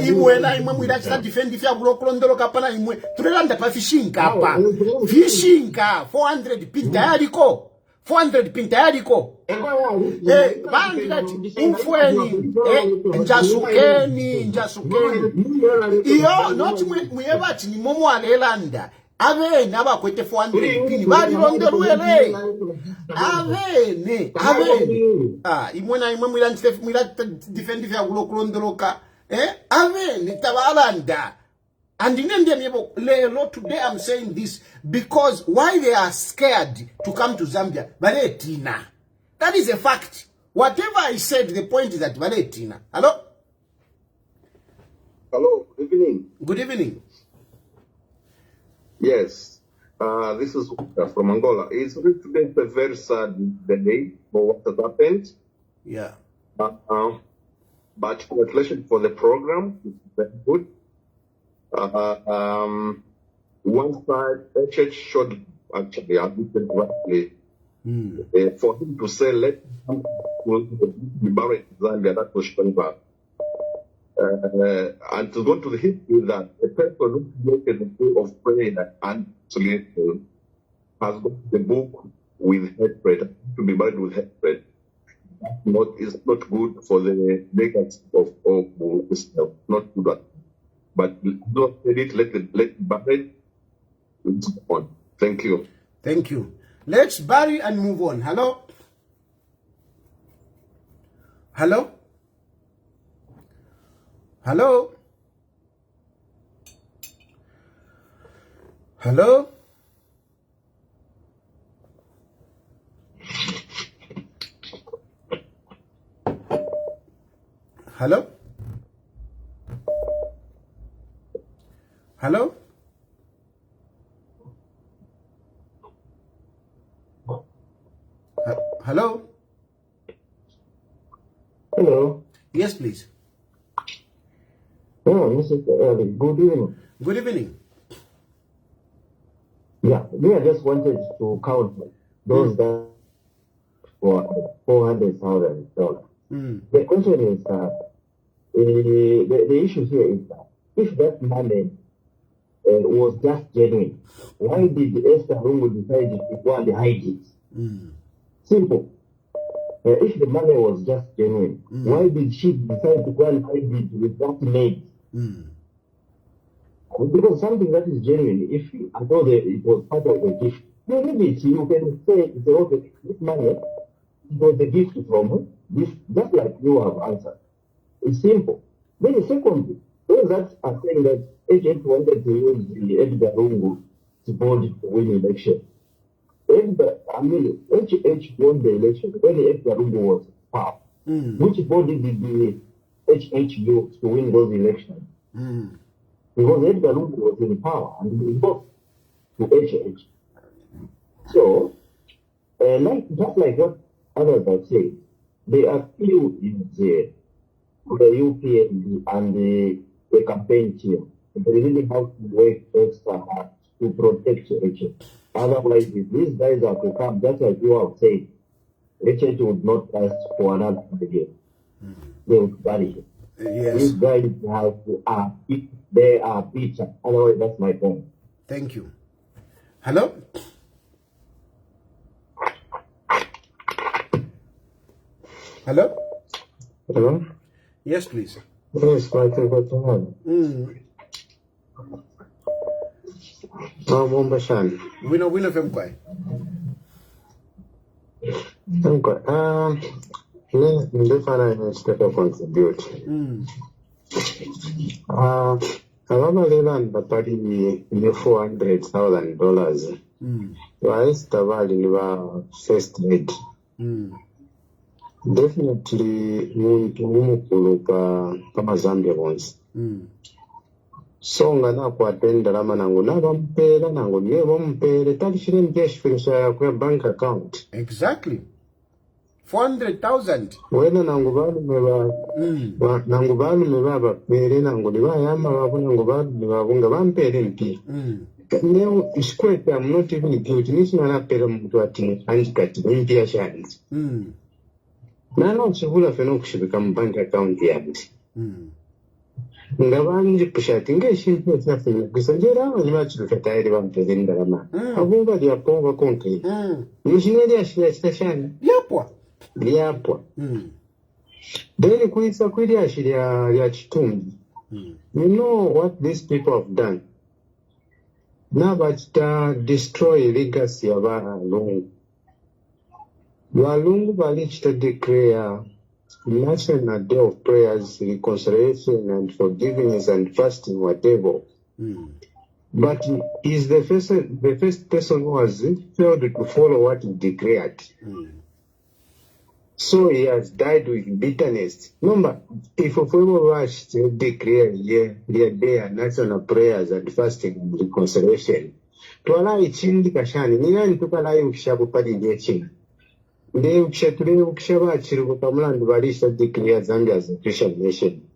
Imwena mwira chita defend vya bulokolondolo kapana imwe. Tulelanda pa fishing kapa. Fishing ka 400 pinta yaliko. 400 pinta yaliko. Bandi lati umfweni. Njasukeni. Iyo noti mwebati ni momo alelanda. Ave naba kwete 400 pini bali londolwele. Ave. Imwena mwira defend vya bulokolondoloka. Ave tabalanda. And in India, today I'm saying this because why they are scared to come to Zambia? Valetina. That is a fact. Whatever I said, the point is that Valetina. Hello? Hello, good evening. Good evening. Yes, this is from Angola. It's today a very sad day for what has happened. Yeah. But congratulations for the program. It's very good. One side, HH should actually have been rightly for him to say, let him be buried in Zambia, that was Shaniba. And to go to the history that a person who created the way of prayer and reconciliation has got the book with hatred, to be buried with hatred. It's not good for the legacy of Islam, not good. But don't let it bury. Let's move on. Thank you. Thank you. Let's bury and move on. Hello? Hello? Hello? Hello? Hello? Hello? Hello? Hello. Yes, please. Oh, Mr. Good evening. Good evening. Yeah, me, I just wanted to count those that for $400,000. The question is, the issue here is that if that money was just genuine, why did Esther Lungu decide to go and hide it? Simple. If the money was just genuine, why did she decide to go and hide it with that maid? Because something that is genuine, if you, I thought it was part of the gift, maybe you can say, okay, this money, it was the gift from this, just like you have answered. It's simple. Then secondly, those that are saying that HH wanted to use the Edgar Lungu to vote to win election. HH won the election when Edgar Lungu was in power. Which body did the HH use to win those elections? Because Edgar Lungu was in power and he voted to HH. So, just like what others have said, there are few in the UPND and the campaign team. They really have to work extra hard to protect HH. Otherwise, if these guys are to come, just like you have said, HH would not last for another year. They would bury him. Yes. These guys have to they are picture. Otherwise, that's my point. Thank you. Hello? Hello? Hello? Yes, please. Yes, Michael, what's on? Wino femkwai. Ndefana step contribute. Abamalelani bapali ne $400,000. Vaisitavali ni va first aid. Definitely muntu umukulu pa Zambia bonse. So nga nakwatenda lama nangu nabampera nangu niwe bampere talishire mpeshfirisha ya kwa bank account. Exactly. 400,000. Wena nangu balu meba bapere nangu liba yama babu nangu balu meba bunga bampere mpi. Leo iskwete, I'm not even guilty. Nisi manapera mtu ati anjikati mpi ya shanzi. Nano chibula feno kushibika bank account yanzi. Ngabanje pushati ngeshintu cyafanya gusa ngera abanyuma Chilufya Tayali bampezenda lama abumva lyaponga konke mujineli ashira kitashana lyapwa deli kuitsa kwili ashira ya chitumbi. You know what these people have done? Nabachita destroy legacy ya Balungu. Balungu balichita declare National Day of Prayers, reconciliation and forgiveness and fasting, whatever. But he's the first person who has failed to follow what he declared. So he has died with bitterness. Remember, if we watch declare their day national prayers and fasting and reconciliation, to allow it in the Kashani, Nian took a lie of Shabupadi Yachin. They Ukshaba Chirukamland Varisha declared Zambia as a Christian nation.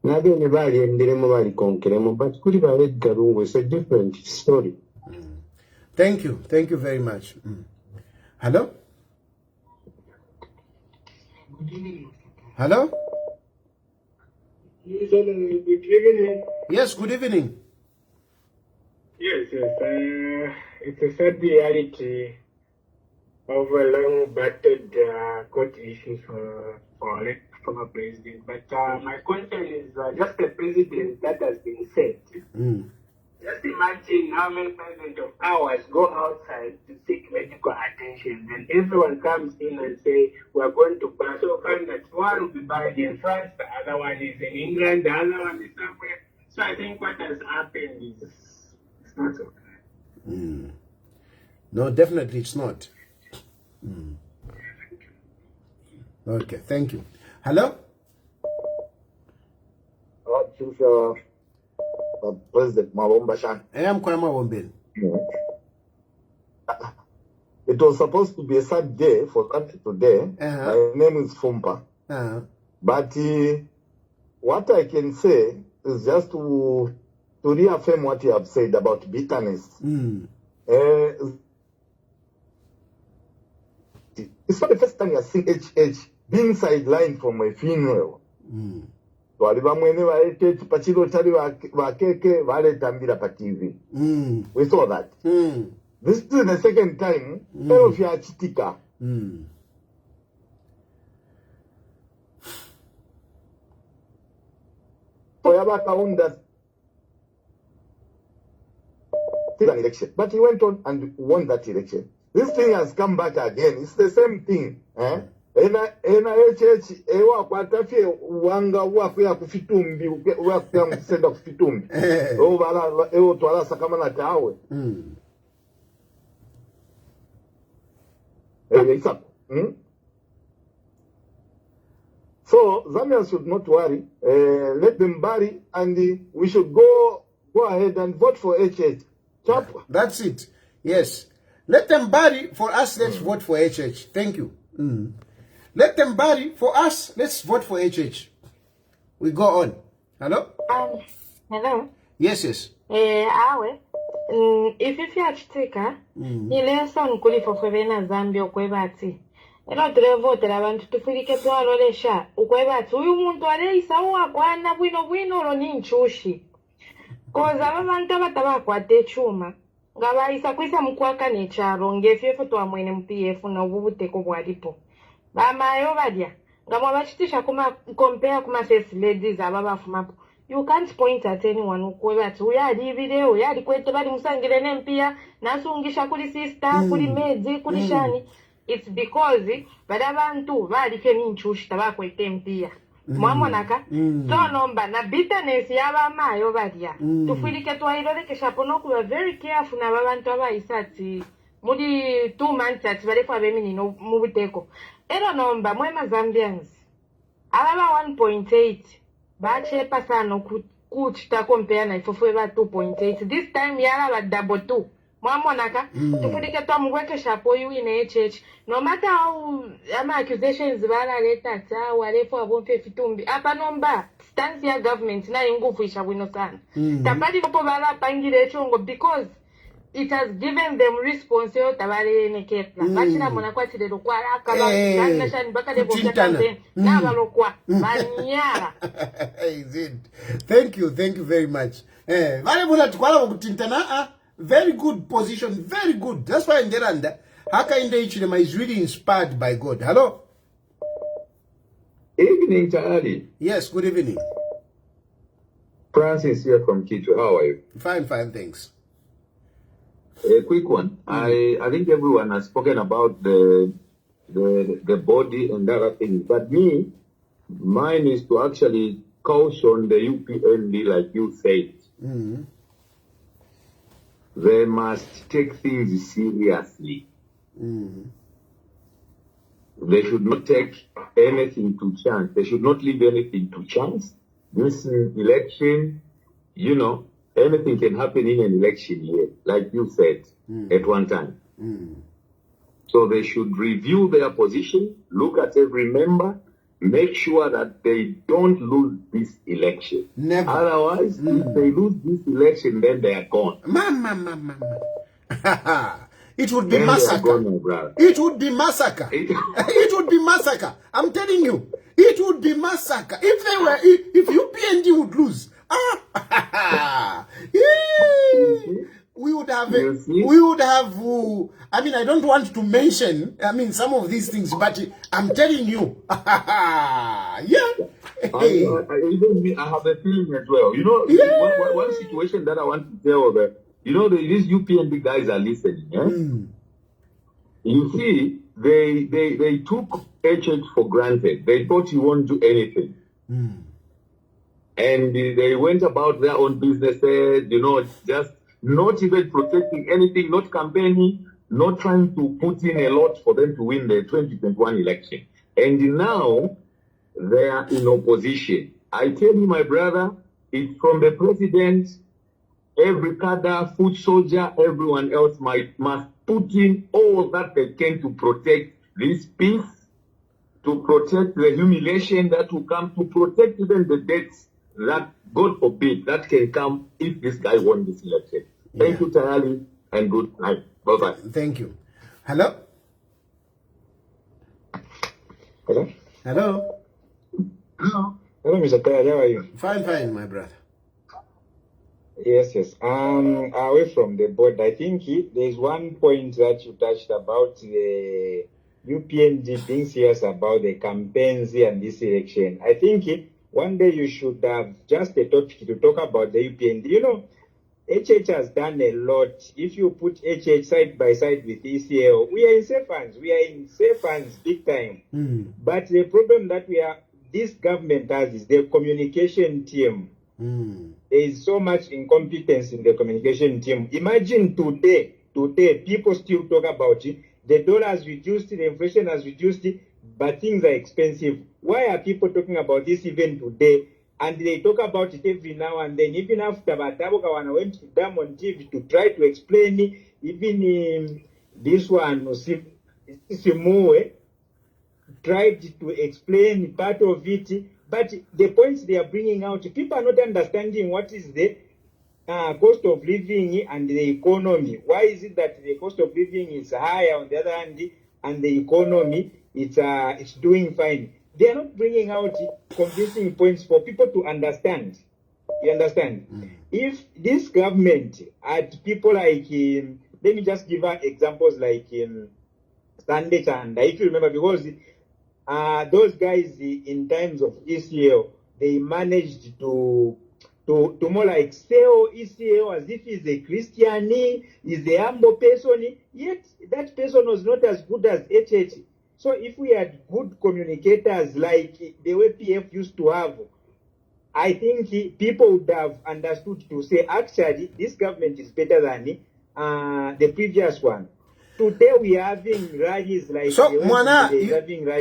Nabi Nebali and Deremovali Conqueremo, but Kuriba Edgar Lungu is a different story. Thank you. Thank you very much. Hello? Hello? Good evening. Yes, good evening. Yes. It's a sad reality of a long battered court issue for former president. But my question is just the president that has been set. Just imagine how many presidents of ours go outside to seek medical attention. Then everyone comes in and say, we're going to pass. So find that one will be buried in France, the other one is in England, the other one is somewhere. So I think what has happened is it's not okay. No, definitely it's not. Okay, thank you. Hello? President Mawomba. I am Kwama Wombel. It was supposed to be a sad day for country today. My name is Fumpa. But what I can say is just to reaffirm what you have said about bitterness. It's not the first time you have seen HH being sidelined from a funeral. We saw that. This is the second time. An election, but he went on and won that election. This thing has come back again. It's the same thing. ena HH ewa kwatafye wanga wakuya kufitumbi wakuya msenda kufitumbi bala ewo twala sakamana tawe So Zambians should not worry. Let them bury, and we should go ahead and vote for HH. That's it. Yes. Let them bury for us. Let's vote for HH. Thank you. Let them bury for us. Let's vote for HH. We go on. Hello? Hello? Yes. Awe. If you are chika, ile son kuli for Fevena Zambia kwebati. Eno vote abantu tufirike twalolesha ukwebati uyu muntu aleisa wakwana bwino lo ninchushi. Koza abantu abatabakwate chuma. Ngabaisa kwisa mkwaka necharo ngefyefu twamwene MPF na ubuteko bwalipo. Bamayo badya. Ngamwa bachitisha kuma compare kuma first ladies ababafumapo. You can't point at anyone ukwebati uyali video yali kwete bali musangire nempia nasungisha kuli sister kuli mezi kuli shani. It's because badabantu bali ke ninchushi tabakwete mpia. Mwamonaka so nomba na bitterness yabamayo badya tufirike twayirolekesha pono kuba very careful na babantu abayisati muri 2 months ati bale kwa bemini no mubuteko ero nomba mwema Zambians ababa 1.8 bache pasano kuchita compare na ifofwe ba 2.8 this time yala ba double 2 mwamonaka tufirike twamugwekesha po yu in HH no matter how accusations bala leta ta walefu abomfe fitumbi apa nomba stance ya government na nguvu ishabwino sana tapali popo bala pangire chongo because it has given them response yo tabale nekepla bachina mona kwati lero kwa akaba kana shani baka de boka campaign na balokwa banyara. Thank you very much. Vale bula tukwala kutintana very good position, very good. That's why in Deranda, Haka in the Ichilema is really inspired by God. Hello? Evening, Tayali. Yes, good evening. Francis here from Kitu. How are you? Fine, thanks. A quick one. I think everyone has spoken about the body and other things, but mine is to actually caution the UPND, like you said. They must take things seriously. They should not take anything to chance. They should not leave anything to chance. This election, anything can happen in an election here, like you said, at one time. So they should review their position, look at every member, make sure that they don't lose this election. Never. Otherwise, if they lose this election, then they are gone. It would be massacre. It would be massacre. It would be massacre. I'm telling you, it would be massacre. If UPND would lose, we would have, I mean, I don't want to mention, some of these things, but I'm telling you, yeah. Even me, I have a feeling as well. One situation that I want to tell that, these UPND guys are listening. You see, they took HH for granted. They thought he won't do anything. And they went about their own businesses, just not even protecting anything, not campaigning, not trying to put in a lot for them to win the 2021 election. And now they are in opposition. I tell you, my brother, it's from the president, every cadre, foot soldier, everyone else must put in all that they can to protect this peace, to protect the humiliation that will come, to protect even the deaths that, God forbid, that can come if this guy won this election. Thank you, Tayali, and good night. Bye-bye. Thank you. Hello? Hello? Hello? Hello, Mr. Tayali, how are you? Fine, my brother. Yes. Away from the board, I think there's one point that you touched about the UPND being serious about the campaigns and this election. I think one day you should have just a topic to talk about the UPND. HH has done a lot. If you put HH side by side with ECL, we are in safe hands. We are in safe hands big time. But the problem that this government has is the communication team. There is so much incompetence in the communication team. Imagine today, people still talk about it. The dollar has reduced, the inflation has reduced, but things are expensive. Why are people talking about this even today? And they talk about it every now and then. Even after Batabokawana went to them on TV to try to explain, even this one, Simue, tried to explain part of it. But the points they are bringing out, people are not understanding what is the cost of living and the economy. Why is it that the cost of living is higher on the other hand, and the economy it's doing fine? They are not bringing out convincing points for people to understand. You understand? If this government had people like let me just give out examples like Sunday Chanda, if you remember, because those guys in times of ECL, they managed to more like sell ECL as if he's a Christian, he's a humble person, yet that person was not as good as HH. So if we had good communicators like the way PF used to have, I think people would have understood to say, actually, this government is better than the previous one. Today we are having rallies like... So, Mwana,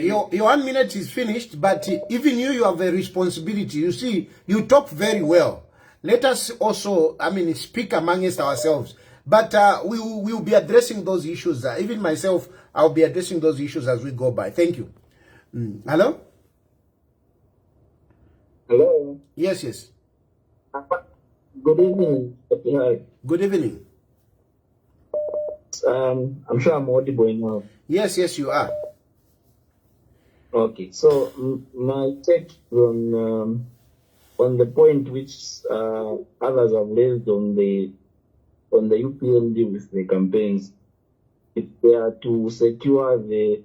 your 1 minute is finished, but even you have a responsibility. You see, you talk very well. Let us also, speak amongst ourselves. But we will be addressing those issues. Even myself, I'll be addressing those issues as we go by. Thank you. Hello? Hello? Yes. Good evening. Good evening. I'm sure I'm audible now. Yes, you are. Okay, so my take on the point which others have raised on the UPND with the campaigns, if they are to secure the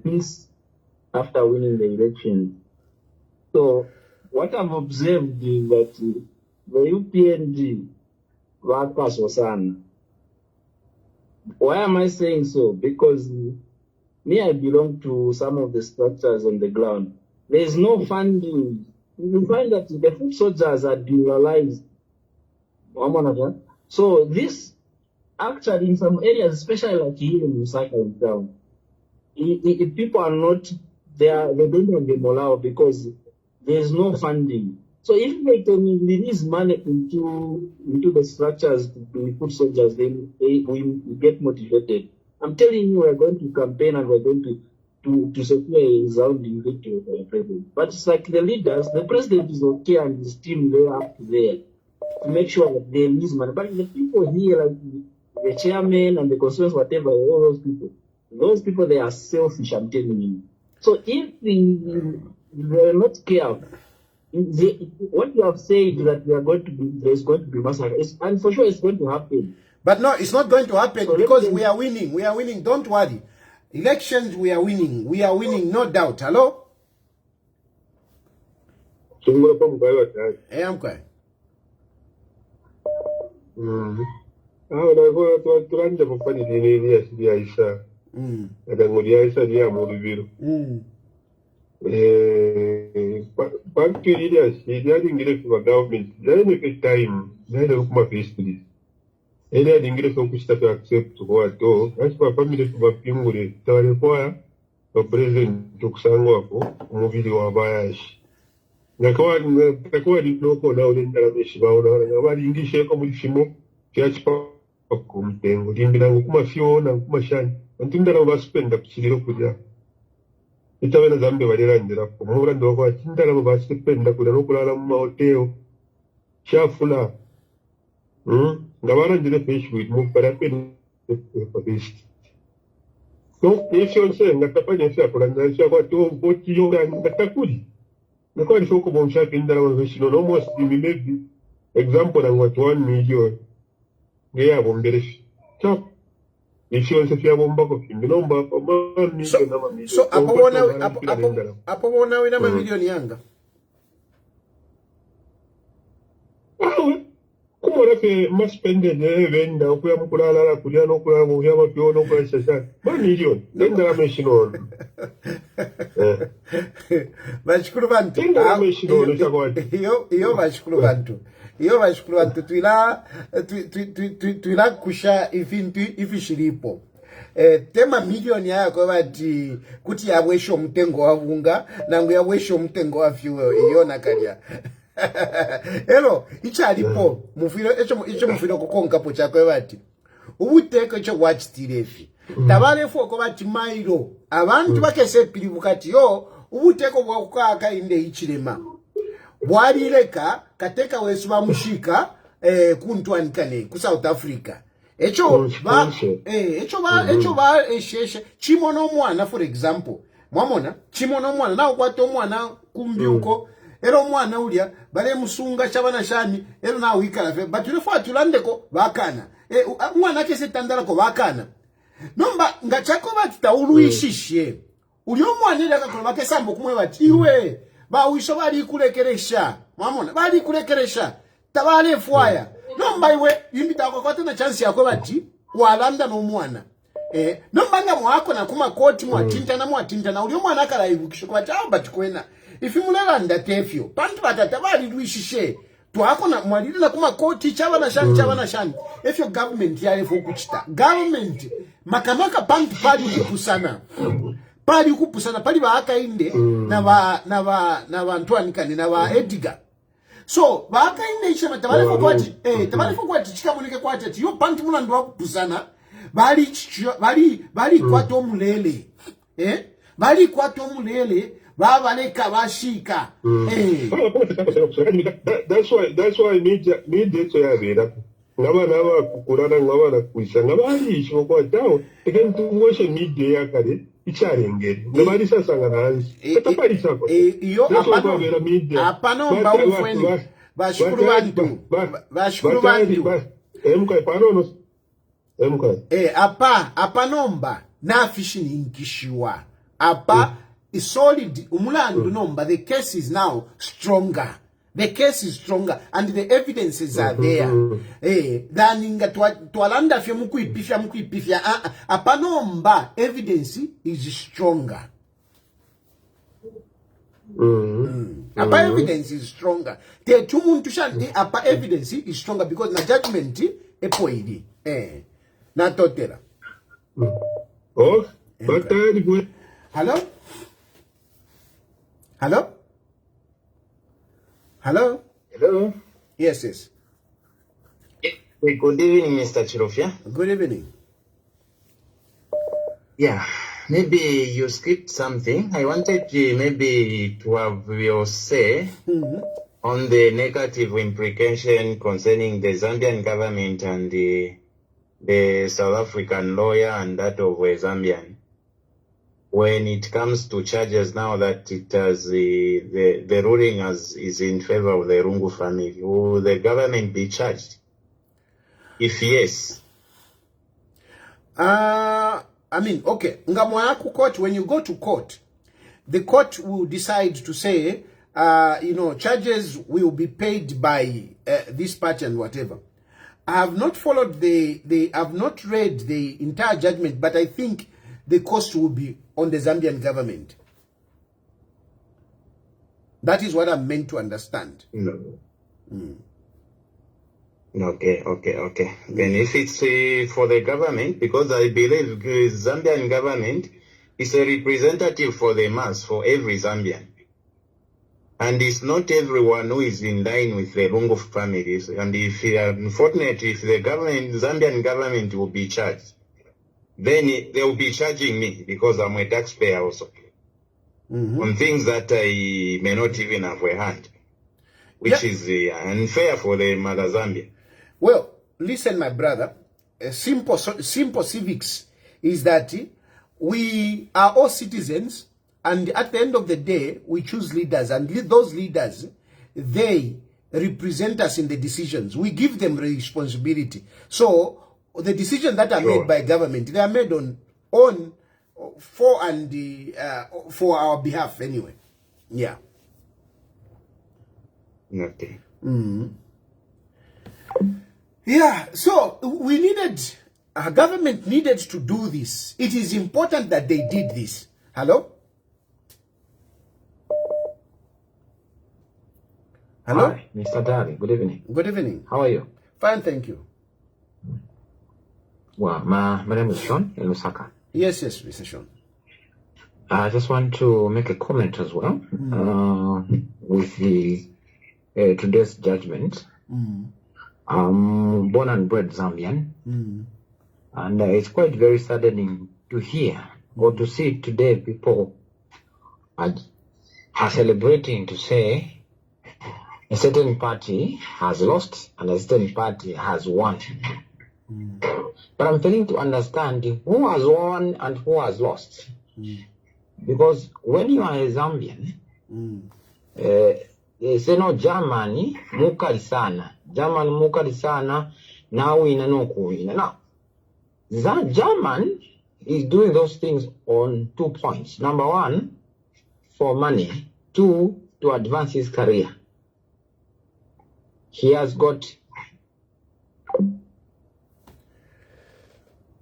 peace after winning the election. So what I've observed is that the UPND workers was on. Why am I saying so? Because me, I belong to some of the structures on the ground. There is no funding. You find that the foot soldiers are demoralized. So this actually in some areas, especially like here in Lusaka town, if people are not there, they don't have the morale because there is no funding. So if they can release money into the structures to put soldiers, then we get motivated. I'm telling you, we're going to campaign and we're going to secure a resounding victory for the president. But it's like the leaders, the president is okay and his team, they're up there to make sure that they release money. But the people here, like the chairman and the constituents, whatever, all those people, they are selfish, I'm telling you. So if they're not careful, what you have said that there's going to be massacre, and for sure it's going to happen. But no, it's not going to happen because we are winning. We are winning. Don't worry. Elections, we are winning. We are winning, no doubt. Hello? I'm quiet. Ere adingire so kushita to accept wato aspa family to bapingure tawale kwa president tukusango wako umubili wa bayashi ngakawa di loko na ule ndarabeshi baona ngabali ingishe ko muri fimo kyachipa ko mtengo limbira ngukuma fiona ngukuma shani antindara basipenda kuchiriro kujya itabena zambe balirandira ko murando wako atindara basipenda kujya no kulala mu mahotelo shafula ngabarangire Facebook mu parapeni published. So if you say ngatapanya sha kulanga sha kwa to boti yoga ngatakuli. Nakwa ni soko bomsha kindara wa vishino no most maybe example na watu 1 million. Ngeya bombereshi. So if you say fia bomba ko kindomba pa mami na mami. So apo wona wina milioni yanga. ora fe maspende ne venda okuya mukulala kulya nokulala mu yaba pyo nokulala shasha 1 million ndara meshino bashukuru bantu iyo bashukuru bantu twila kusha ifintu ifishiripo tema milioni yako bati kuti yabwesho mtengo wa vunga nangu yabwesho mtengo wa fuel iyo nakalya hello ichalipo mufiro echo mufiro kukonkapo chako bati ubuteko echo wachitirefi tabalefu oko bati mailo abantu bakese pilivu kati yo ubuteko bwakukaka inde ichilema bwalileka kateka wesu bamushika kuntwanikane ku South Africa echo ba esheshe chimono mwana for example mwamona chimono mwana na ukwato mwana kumbi uko ero mwana ulya bale musunga chabana shani ero na wikala fe but you for tulandeko bakana mwana kese tandala ko bakana nomba ngachako batitauluishishe ulyo mwana ila kakolo bakesambo kumwe batiwe ba uisho bali kulekeresha mwamona bali kulekeresha tabale fwaya nomba iwe yimbita kwa tena chance yako bati walanda no mwana nomba nga mwako na kuma koti mwatinta na ulyo mwana akala ibukisho kwa tamba tikwena ifimulela ndatefyo pantu batata bali luishishe twako na mwalili na kuma koti chabana shani efyo government yale fokuchita government makamaka pantu pali kupusana pali baaka inde na ba ntwanikane na ba Edgar so baaka inde ichema tabale fokwati chikamoneke kwati ati yo pantu mulando wakupusana bali kwato mulele bali kwato mulele babaleka bashika that's why media to yabera ngaba kukurana ngaba kuisha ngabali isho kwa tawo again to watch media yakale icharengere ngabali sasa ngaranzi tapali sako iyo apano mba ufweni bashukuru bantu emka parono apanomba na fishing inkishiwa apa is solid umulandu nomba the case is now stronger and the evidences are there daninga twalanda fye mukuipifya apanomba evidence is stronger apa evidence is stronger te tumuntu shanti apa evidence is stronger because na judgment epoidi na totera batari Hello? Yes. Good evening, Mr. Chilufya. Good evening. Yeah, maybe you skipped something. I wanted maybe to have your say on the negative implication concerning the Zambian government and the South African lawyer and that of a Zambian. When it comes to charges now that it has the ruling is in favor of the Rungu family, will the government be charged? If yes. Okay. Ngamwaku court, when you go to court, the court will decide to say, charges will be paid by this party and whatever. I have not followed I have not read the entire judgment, but I think the cost will be on the Zambian government. That is what I'm meant to understand. No. Okay. Then if it's for the government, because I believe the Zambian government is a representative for the mass, for every Zambian. And it's not everyone who is in line with the Rungu families. And if, unfortunately, if the Zambian government will be charged, then they will be charging me because I'm a taxpayer also on things that I may not even have a hand, which is unfair for the Mother Zambia. Well, listen, my brother, simple civics is that we are all citizens, and at the end of the day, we choose leaders, and those leaders, they represent us in the decisions. We give them responsibility. So the decisions that are made by government, they are made for our behalf anyway. Yeah. Okay. Yeah, so we needed, our government needed to do this. It is important that they did this. Hello? Hello? Hi, Mr. Tayali. Good evening. Good evening. How are you? Fine, thank you. Well, my name is Sean in Lusaka. Yes, Mr. Sean. I just want to make a comment as well with the today's judgment. I'm born and bred Zambian, and it's quite very saddening to hear or to see today people are celebrating to say a certain party has lost and a certain party has won. But I'm failing to understand who has won and who has lost. Because when you are a Zambian, they say no, Germany mukali sana. German mukali sana. Now we know kuwina. Now, that German is doing those things on 2 points. Number one, for money. 2, to advance his career. He has got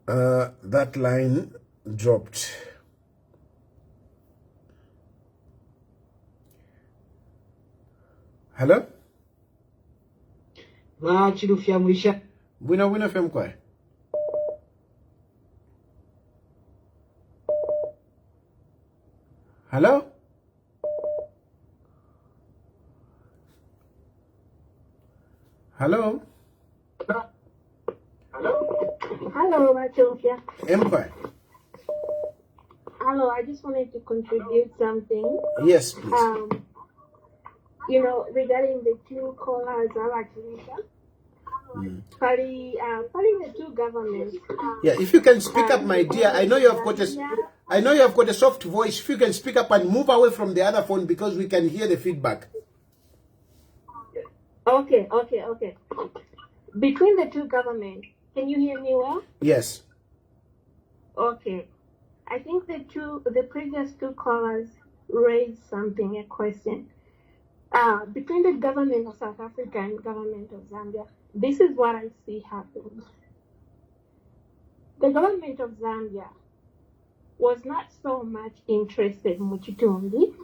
that line dropped. Hello? Chilufya mwisha. Wina fem kwa. Hello? Hello? Hello, Chilufya. Empire. Hello, I just wanted to contribute something. Yes, please. Regarding the two callers, calling the two governments. Yeah, if you can speak up, my dear. I know you have got a soft voice. If you can speak up and move away from the other phone because we can hear the feedback. Okay. Between the two governments, can you hear me well? Yes. Okay. I think the previous two callers raised a question. Between the government of South Africa and government of Zambia, this is what I see happening. The government of Zambia was not so much interested in Muchitumbi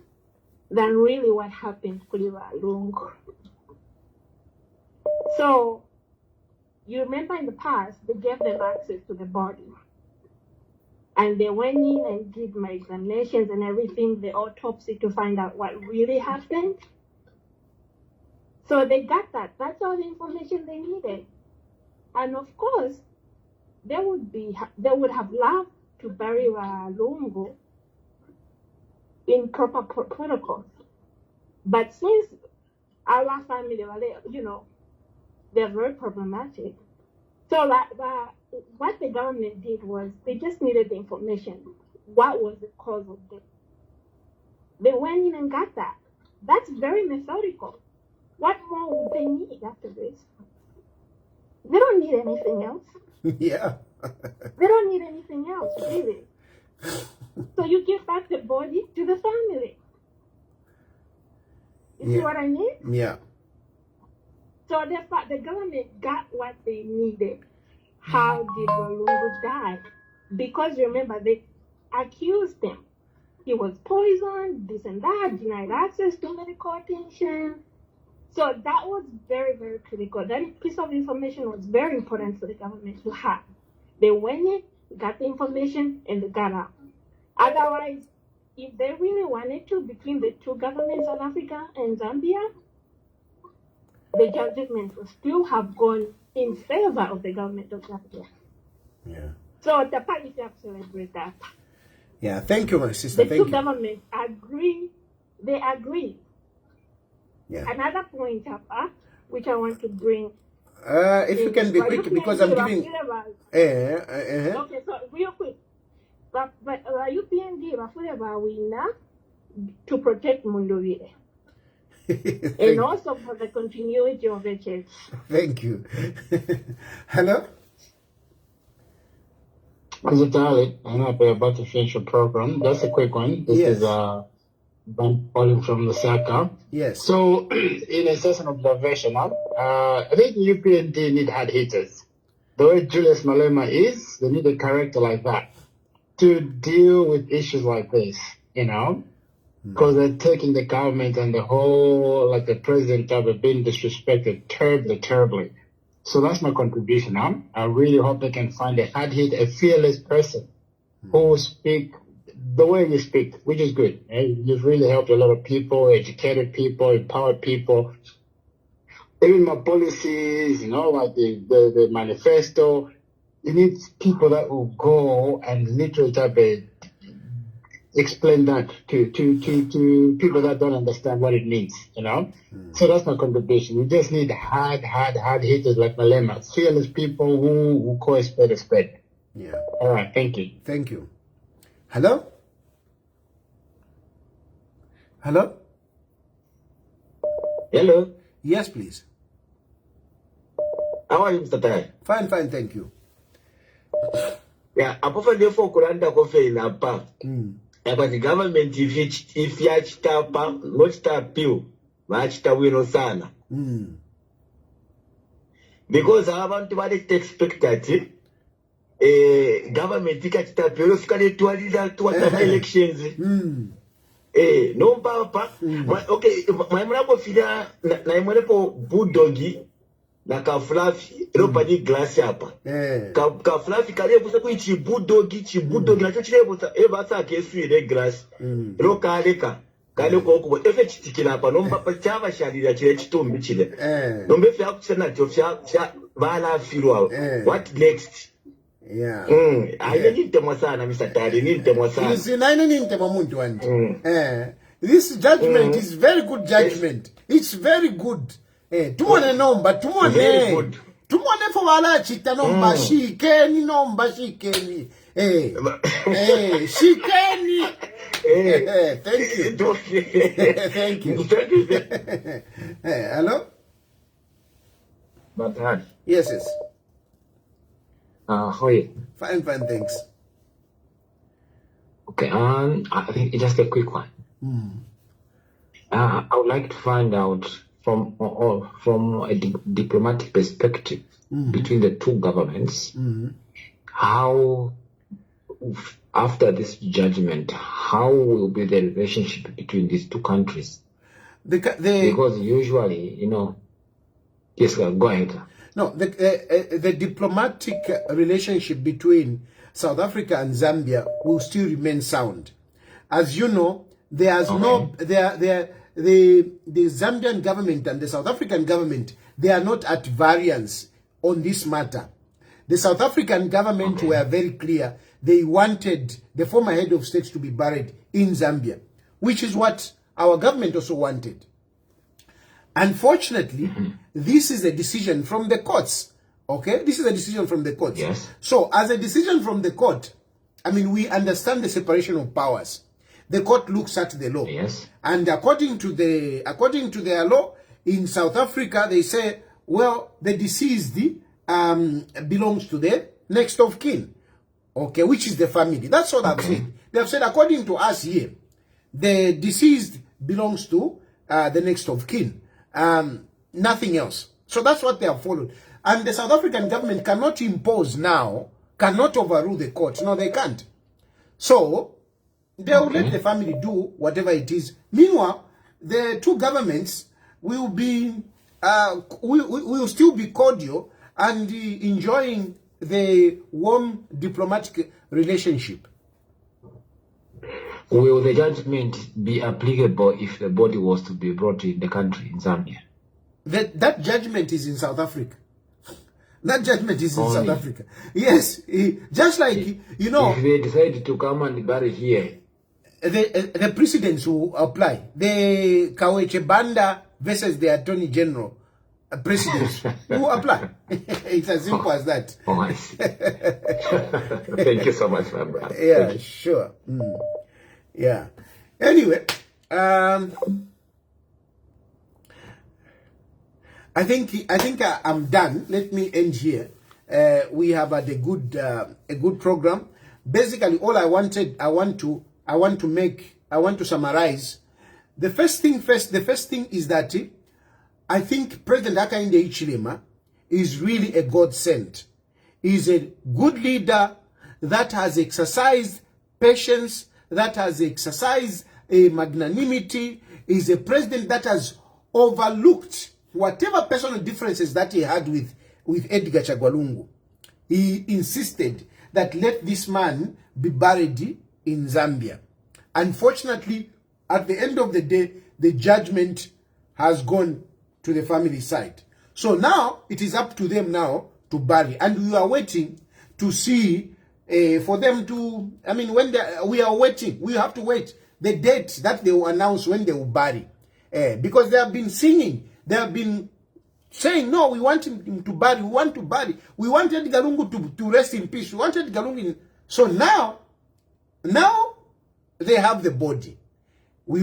than really what happened to Lungu. So, you remember in the past, they gave them access to the body. And they went in and did my examinations and everything, the autopsy to find out what really happened. So they got that. That's all the information they needed. And of course, they would have loved to bury Lungu in proper protocols. But since our family, they're very problematic. So what the government did was they just needed the information. What was the cause of death? They went in and got that. That's very methodical. What more would they need after this? They don't need anything else. Yeah. They don't need anything else, really. So you give back the body to the family. You see what I mean? Yeah. So the government got what they needed. How did Lungu die? Because remember, they accused him. He was poisoned, this and that, denied access to medical attention. So that was very, very critical. That piece of information was very important for the government to have. They went in, got the information, and they got out. Otherwise, if they really wanted to, between the two governments, South Africa and Zambia, the judgment would still have gone in favor of the government of Zambia. Yeah. So the parties have to celebrate that. Yeah, thank you, my sister. The two governments agree. They agree. Yeah. Another point, which I want to bring. If you can be quick, because I'm giving. Okay, so real quick. But UPND to protect Munduvire. And also for the continuity of the church. Thank you. Hello? Mr. Tayali, I know we're about to finish your program. Just a quick one. This is Ben calling from Lusaka. Yes. So, in a session of observation, I think UPND need hard hitters. The way Julius Malema is, they need a character like that to deal with issues like this, you know? Because they're taking the government and the whole, like the president of being disrespected terribly. So that's my contribution. I really hope they can find a hard hit, a fearless person who will speak the way you speak, which is good. You've really helped a lot of people, educated people, empowered people. Even my policies, you know, like the manifesto, you need people that will go and literally explain that to people that don't understand what it means, you know? So that's my contribution. We just need hard hitters like Malema, fearless people who call a spade a spade. Yeah. All right, thank you. Thank you. Hello? Hello? Hello? Yes, please. How are you, Mr. Tayali? Fine, thank you. Yeah, apart therefore Kuranda coffee in a pa. But the government if you tapa, not tap you, much tawino sana. Because I want to expect that government tika tap you to elections. No papa. Okay, my mrabo fida na imwepo bulldogi na ka fluffy ropa ni glass hapa. Ka fluffy kale busa ku bulldogi na chochile busa eba sa kesu ile glass. Ro kaleka kale ko ko efe chitikira hapa no papa chava shalira chile chitumbi chile. No mbefe yakusena chofya bala filwa. What next? Yeah. I need them sana, Mr. Tayali, need them sana. You see, this judgment is very good judgment. It's very good. Tumone nomba, tumone. Very good. Tumone for wala chita nomba, shikeni nomba, shikeni. Shikeni. Thank you. Thank you. Hello? But Yes. how are you? Fine, thanks. Okay, I think it's just a quick one. I would like to find out from a diplomatic perspective between the two governments, how, after this judgment, how will be the relationship between these two countries? Because usually, you know, yes, go ahead. No, the diplomatic relationship between South Africa and Zambia will still remain sound. As you know, there's the Zambian government and the South African government, they are not at variance on this matter. The South African government were very clear. They wanted the former head of state to be buried in Zambia, which is what our government also wanted. Unfortunately, this is a decision from the courts. Okay? This is a decision from the courts. Yes. So, as a decision from the court, I mean, we understand the separation of powers. The court looks at the law. Yes. And according to their law, in South Africa, they say, well, the deceased belongs to the next of kin. Okay, which is the family. That's what I've said. They have said, according to us here, the deceased belongs to the next of kin. Nothing else. So that's what they have followed. And the South African government cannot impose now, cannot overrule the court. No, they can't. So they will let the family do whatever it is. Meanwhile, the two governments will be, will still be cordial and enjoying the warm diplomatic relationship. Will the judgment be applicable if the body was to be brought in the country, in Zambia? That judgment is in South Africa. That judgment is in South Africa. Yes, just like, you know... If they decide to come and bury here... The precedents will apply. The Kaweche Banda versus the Attorney General precedents will apply. It's as simple as that. Oh, I see. Thank you so much, my brother. Yeah, sure. Yeah. Anyway, I think I'm done. Let me end here. We have had a good program. Basically, all I want to summarize. The first thing is that I think President Hakainde Hichilema is really a godsend. He's a good leader that has exercised patience, that has exercised a magnanimity. He's a president that has overlooked whatever personal differences that he had with Edgar Chagwalungu. He insisted that let this man be buried in Zambia. Unfortunately, at the end of the day, the judgment has gone to the family side. So now, it is up to them now to bury. And we are waiting to see for them to, I mean, we are waiting. We have to wait the date that they will announce when they will bury. Because they have been singing. They have been saying, no, we want him to bury. We want to bury. We want Edgar Lungu to rest in peace. We want Edgar Lungu. So now they have the body. We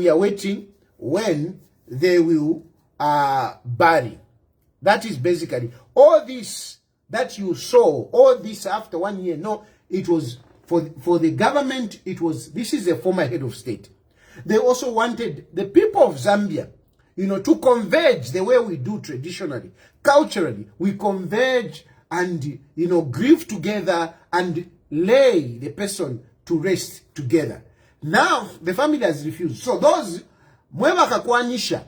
are waiting when they will bury. That is basically all this that you saw, all this after 1 year. No, it was for the government. This is a former head of state. They also wanted the people of Zambia, to converge the way we do traditionally, culturally. We converge and, grieve together and lay the person to rest together. Now, the family has refused. So those, mweba kakwanisha,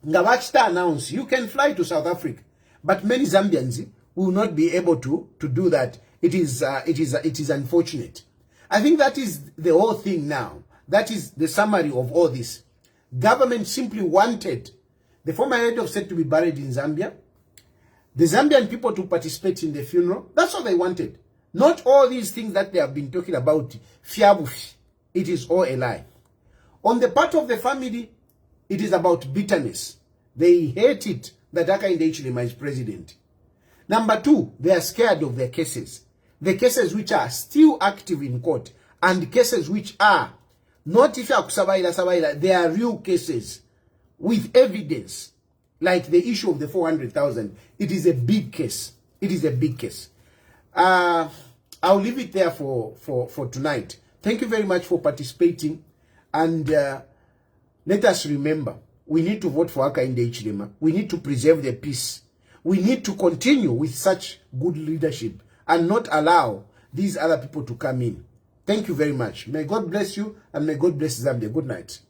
ngawachita announce, you can fly to South Africa. But many Zambians will not be able to do that. It is unfortunate. I think that is the whole thing now. That is the summary of all this. Government simply wanted the former head of state to be buried in Zambia, the Zambian people to participate in the funeral. That's all they wanted. Not all these things that they have been talking about. Fiabufi. It is all a lie. On the part of the family, it is about bitterness. They hate it that Hakainde Hichilema is president. Number two, they are scared of their cases. The cases which are still active in court and cases which are not if you are they are real cases with evidence, like the issue of the 400,000. It is a big case. It is a big case. I'll leave it there for tonight. Thank you very much for participating. And let us remember, we need to vote for Hakainde Hichilema. We need to preserve the peace. We need to continue with such good leadership and not allow these other people to come in. Thank you very much. May God bless you and may God bless Zambia. Good night.